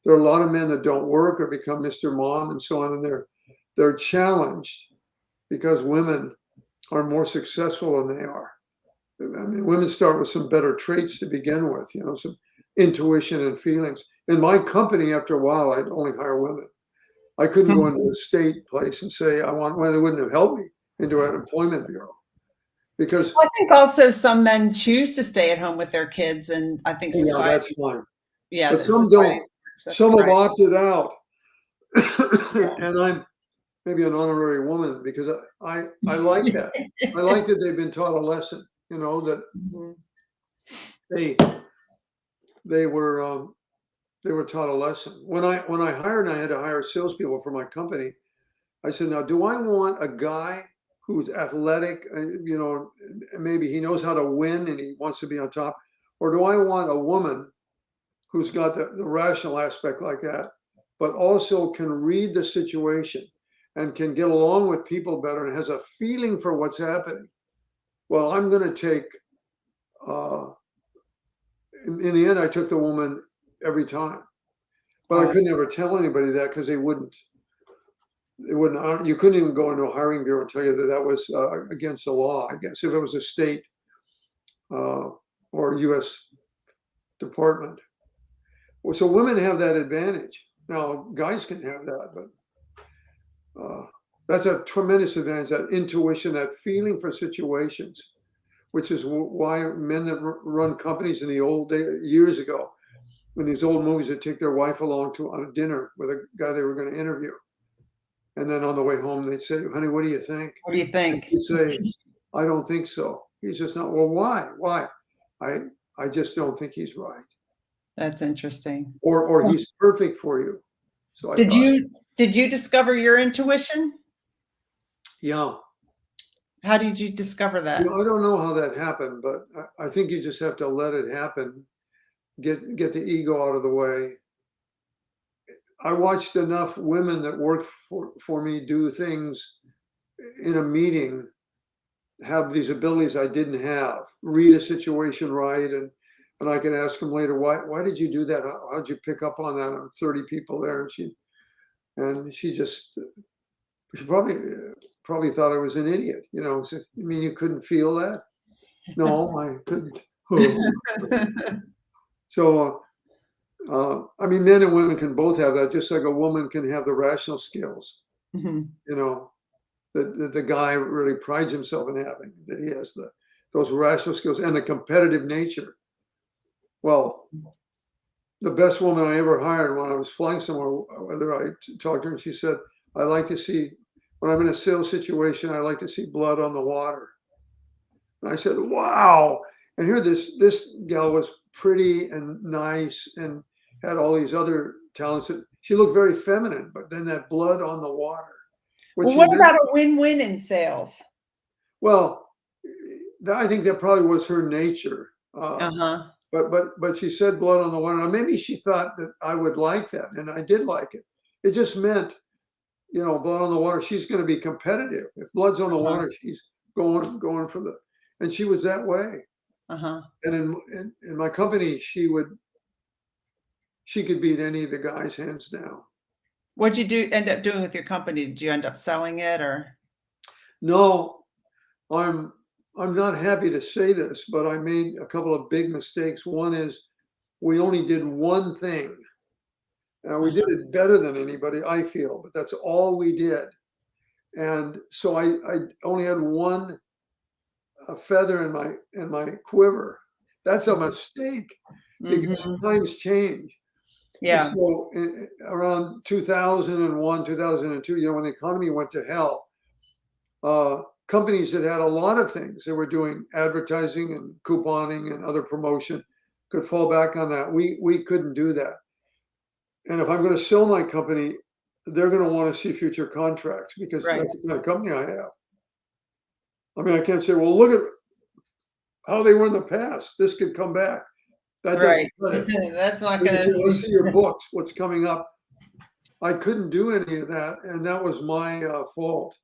There are a lot of men that don't work or become Mr. Mom and so on, and they're challenged because women are more successful than they are. I mean, women start with some better traits to begin with, some intuition and feelings. In my company, after a while, I'd only hire women. I couldn't go into a state place and say I want one. They wouldn't have helped me into an employment bureau because I think also some men choose to stay at home with their kids, and I think yeah, society, that's fine. yeah, But the some society don't. accepts it, Some have right? opted out, Yeah. and I'm maybe an honorary woman because I like that. I like that they've been taught a lesson. That Mhm. they they were they were taught a lesson. When I hired, and I had to hire salespeople for my company. I said, now, do I want a guy who's athletic, maybe he knows how to win and he wants to be on top, or do I want a woman who's got the rational aspect like that, but also can read the situation and can get along with people better and has a feeling for what's happening? Well, I'm going to take, uh, in the end, I took the woman every time, but I Wow. couldn't ever tell anybody that because they wouldn't. It wouldn't. You couldn't even go into a hiring bureau and tell you that that was against the law. I guess if it was a state uh, or U.S. department. Well, so women have that advantage. Now, guys can have that, but that's a tremendous advantage. That intuition, that feeling for situations, which is why men that run companies in the old days, years ago, in these old movies, that take their wife along to on a dinner with a guy they were going to interview. And then on the way home, they'd say, honey, what do you think? What do you And think? she'd say, I don't think so. He's just not. Well, why? Why? I I just don't think he's right. That's interesting. Or he's perfect for you. So I Did thought, you did you discover your intuition? yeah. How did you discover that? I don't know how that happened, but I think you just have to let it happen. Get the ego out of the way. I watched enough women that work for me do things in a meeting, have these abilities I didn't have, read a situation right, and I can ask them later, why did you do that? How'd you pick up on that? There were 30 people there, and she just she probably thought I was an idiot. Said, you mean you couldn't feel that? No, I couldn't. So I mean, men and women can both have that, just like a woman can have the rational skills. Mhm. You know, that the guy really prides himself in having, that he has those rational skills and the competitive nature. Well, the best woman I ever hired when I was flying somewhere, whether I talked to her, and she said, I like to see, when I'm in a sales situation, I like to see blood on the water. And I said, wow. And here this gal was pretty and nice and had all these other talents. She looked very feminine, but then that blood on the water. What Well, she what meant, about a win-win in sales? well, I think that probably was her nature. Uh-huh. But she said blood on the water. Now, maybe she thought that I would like that, and I did like it. It just meant, blood on the water. She's going to be competitive. If blood's on the Uh-huh. water, she's going for the. And she was that way. Uh-huh. And in my company, she could beat any of the guys hands down. What'd you end up doing with your company? Did you end up selling it or? No, I'm I'm not happy to say this, but I made a couple of big mistakes. One is we only did one thing. We did Uh-huh. it better than anybody, I feel, but that's all we did. And so I only had one feather in my quiver. That's a mistake because Mhm. times change. And Yeah. so around 2001, 2002, when the economy went to hell, companies that had a lot of things they were doing advertising and couponing and other promotion could fall back on that. We couldn't do that. And if I'm going to sell my company, they're going to want to see future contracts because Right. that's the kind of company I have. I mean, I can't say, well, look at how they were in the past. This could come back. That doesn't Right. cut it. That's not They can gonna say, let's see your books, what's coming up. I couldn't do any of that, and that was my fault.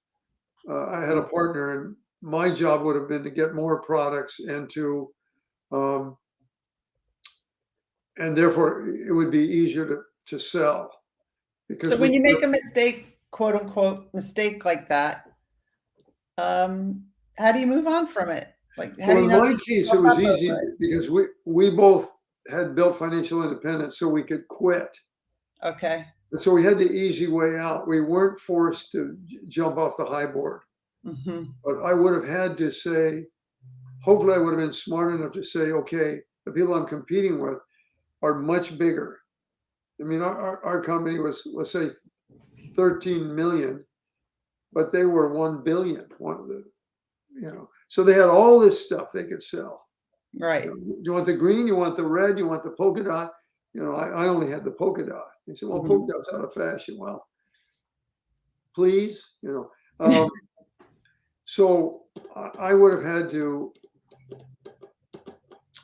I had a partner, and my job would have been to get more products um, and therefore it would be easier to sell So because we. when you make a mistake, quote unquote, mistake like that, um, how do you move on from it? Like, how do Well, you in not my beat case, it yourself was up over easy it? because we both had built financial independence, so we could quit. Okay. And so we had the easy way out. We weren't forced to jump off the high board. Mhm. But I would have had to say, hopefully, I would have been smart enough to say, okay, the people I'm competing with are much bigger. I mean, our company was, let's say, 13 million, but they were 1 billion. One of so they had all this stuff they could sell. Right. You want the green? You want the red? You want the polka dot? I only had the polka dot. He said, well, Mhm. polka dot's out of fashion. Well, please. Um, so I would have had to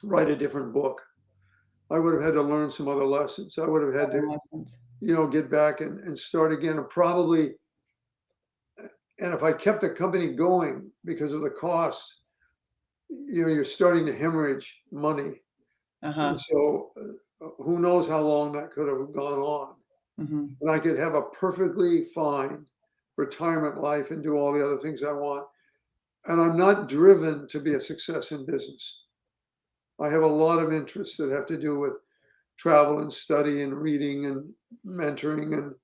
write a different book. I would have had to learn some other lessons. I would have had to, Lessons. get back and start again and probably, and if I kept the company going because of the costs, you're starting to hemorrhage money. And Uh-huh. so who knows how long that could have gone on. Mhm. And I could have a perfectly fine retirement life and do all the other things I want. And I'm not driven to be a success in business. I have a lot of interests that have to do with travel and study and reading and mentoring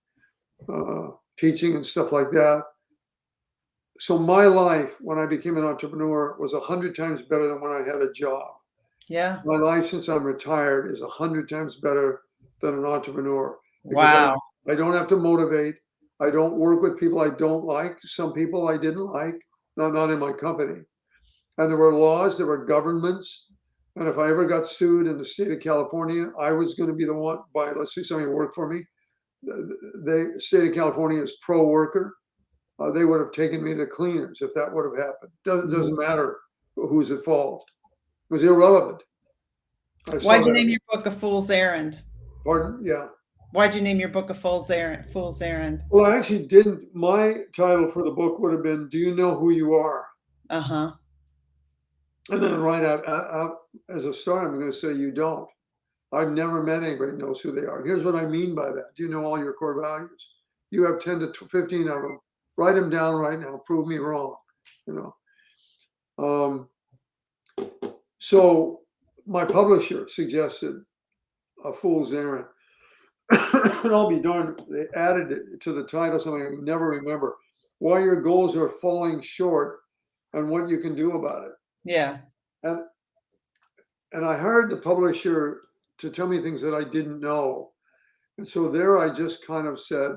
and teaching and stuff like that. So my life when I became an entrepreneur was 100 times better than when I had a job. Yeah. My life since I'm retired is 100 times better than an entrepreneur because Wow. I don't have to motivate. I don't work with people I don't like. Some people I didn't like, not in my company. And there were laws, there were governments. And if I ever got sued in the state of California, I was going to be the one by, let's say somebody worked for me. The state of California is pro worker. They would have taken me to cleaners if that would have happened. Mhm. Doesn't matter who's at fault. It was irrelevant. I saw Why'd you that. name your book A Fool's Errand? Pardon? Yeah. Why'd you name your book A Fool's Errand? Fool's Errand. Well, I actually didn't. My title for the book would have been "Do You Know Who You Are?" Uh-huh. And then right out as a start, I'm going to say you don't. I've never met anybody who knows who they are. Here's what I mean by that. Do you know all your core values? You have 10 to 15 of them. Write them down right now. Prove me wrong. You know. Um, so my publisher suggested A Fool's Errand. And I'll be darned, they added it to the title, something I can never remember. Why your goals are falling short and what you can do about it. Yeah. And and I hired the publisher to tell me things that I didn't know. And so there I just kind of said,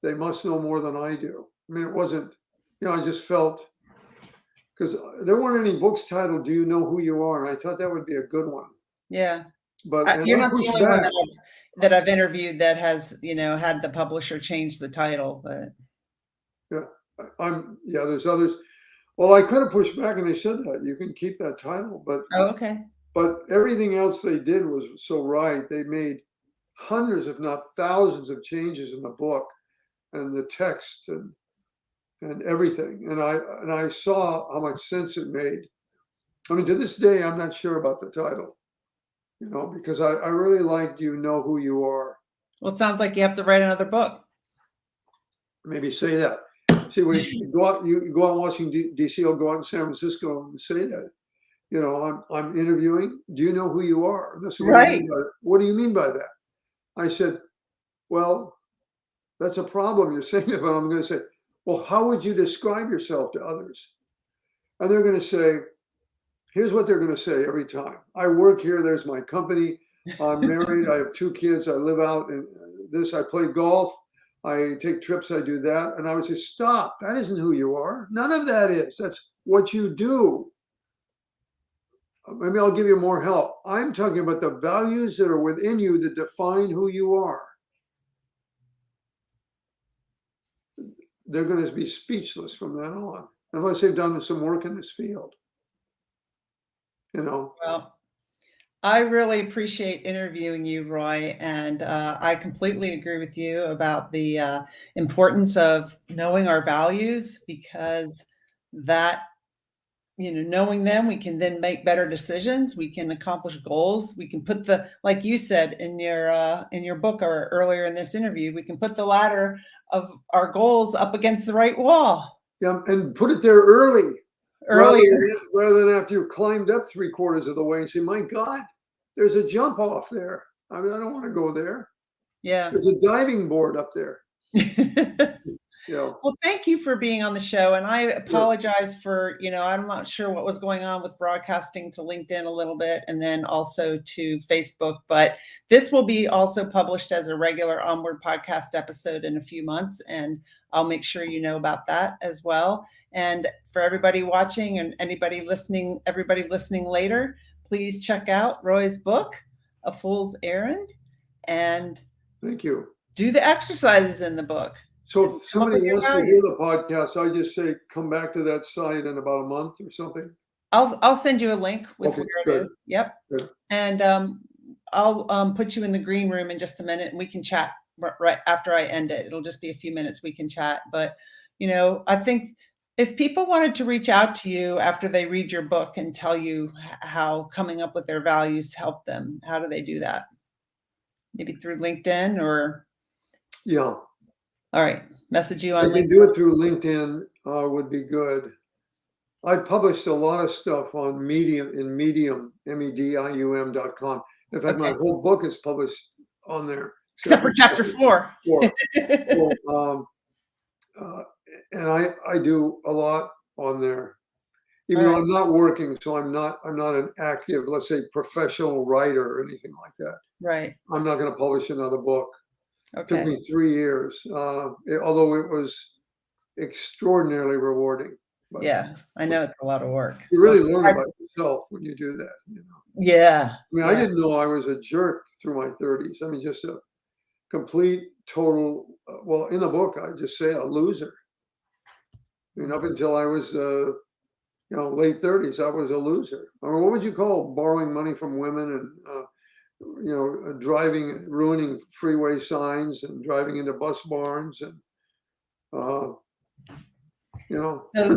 they must know more than I do. I mean, it wasn't, I just felt because there weren't any books titled "Do You Know Who You Are?" And I thought that would be a good one. Yeah. And You're I not the pushed only one back. that I've interviewed that has, had the publisher change the title, but Yeah, there's others. Well, I could have pushed back and they said that you can keep that title, Oh, okay. but everything else they did was so right. They made hundreds, if not thousands, of changes in the book and the text and everything. And I saw how much sense it made. I mean, to this day, I'm not sure about the title, because I really liked You Know Who You Are. Well, it sounds like you have to write another book. Maybe say that. See, when you go out, you go out in Washington D.C. or go out in San Francisco and say that. I'm interviewing. Do you know who you are? And they said, what do you Right. mean by that? What do you mean by that? I said, well, that's a problem. You're saying it, but I'm going to say, well, how would you describe yourself to others? And they're going to say, here's what they're going to say every time. I work here. There's my company. I'm married. I have 2 kids. I live out in this. I play golf. I take trips. I do that. And I would say, stop. That isn't who you are. None of that is. That's what you do. Maybe I'll give you more help. I'm talking about the values that are within you that define who you are. They're going to be speechless from then on, unless they've done some work in this field. Well, I really appreciate interviewing you, Roy, and I completely agree with you about the importance of knowing our values, because that, knowing them, we can then make better decisions. We can accomplish goals. We can put like you said in your book or earlier in this interview, we can put the ladder of our goals up against the right wall. Yeah, and put it there early. Earlier. Rather than after you've climbed up 3/4 of the way and say, my God, there's a jump off there. I mean, I don't want to go there. Yeah. There's a diving board up there. Well, thank you for being on the show. And I Sure. apologize for, I'm not sure what was going on with broadcasting to LinkedIn a little bit and then also to Facebook. But this will be also published as a regular Onward podcast episode in a few months. And I'll make sure you know about that as well. And for everybody watching and everybody listening later, please check out Roy's book, A Fool's Errand, and Thank you. do the exercises in the book. So if somebody wants to hear the podcast, I just say, come back to that site in about a month or something. I'll send you a link with Okay, where good. it is. Yep. Good. And I'll put you in the green room in just a minute and we can chat right after I end it. It'll just be a few minutes we can chat. But, I think if people wanted to reach out to you after they read your book and tell you how coming up with their values helped them, how do they do that? Maybe through LinkedIn or? Yeah. All right. Message you on LinkedIn. I can do it through LinkedIn would be good. I published a lot of stuff on Medium, medium.com. In fact, my whole book is published on there. Except for chapter 4. And I do a lot on there, even though I'm not working, so I'm not an active, let's say, professional writer or anything like that. Right. I'm not going to publish another book. Okay. It took me 3 years, although it was extraordinarily rewarding. But yeah, I know it's a lot of work. You really learn about yourself when you do that. Yeah. I mean, I didn't know I was a jerk through my 30s. I mean, just a complete, total, well, in the book, I just say a loser. I mean, up until I was, late 30s, I was a loser. I mean, what would you call borrowing money from women and, ruining freeway signs and driving into bus barns and, So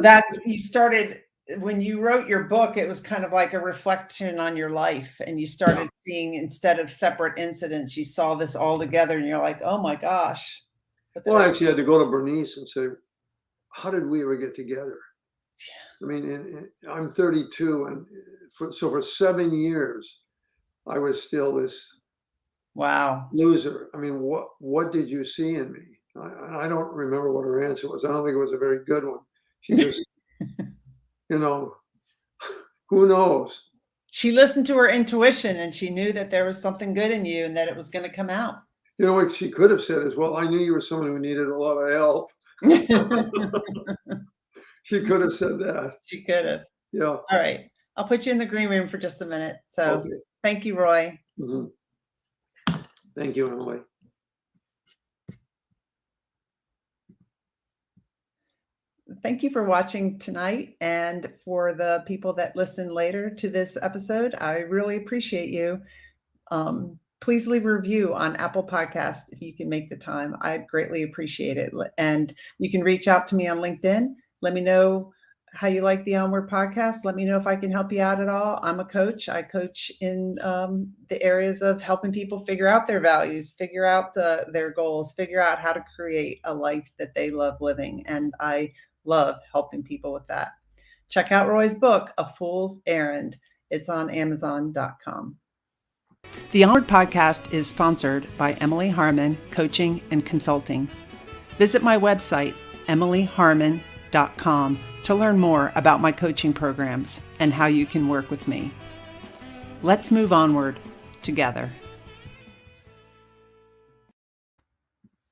that's, you started, when you wrote your book, it was kind of like a reflection on your life. And you started seeing, instead of separate incidents, you saw this all together and you're like, oh my gosh. Well, I actually had to go to Bernice and say, how did we ever get together? I mean, I'm 32, and so for 7 years, I was still this loser. I mean, what did you see in me? I don't remember what her answer was. I don't think it was a very good one. She just, who knows? She listened to her intuition and she knew that there was something good in you and that it was going to come out. You know what she could have said is, well, I knew you were someone who needed a lot of help. She could have said that. She could have. Yeah. All right. I'll put you in the green room for just a minute. So Thank you, Roy. Mm-hmm. Thank you, Emily. thank you for watching tonight. And for the people that listen later to this episode, I really appreciate you. Please leave a review on Apple Podcast if you can make the time. I'd greatly appreciate it. And you can reach out to me on LinkedIn. Let me know how you like the Onward podcast. Let me know if I can help you out at all. I'm a coach. I coach in the areas of helping people figure out their values, figure out their goals, figure out how to create a life that they love living. And I love helping people with that. Check out Roy's book, A Fool's Errand. It's on Amazon.com. The Onward podcast is sponsored by Emily Harmon Coaching and Consulting. Visit my website, emilyharmon.com, to learn more about my coaching programs and how you can work with me. Let's move onward together.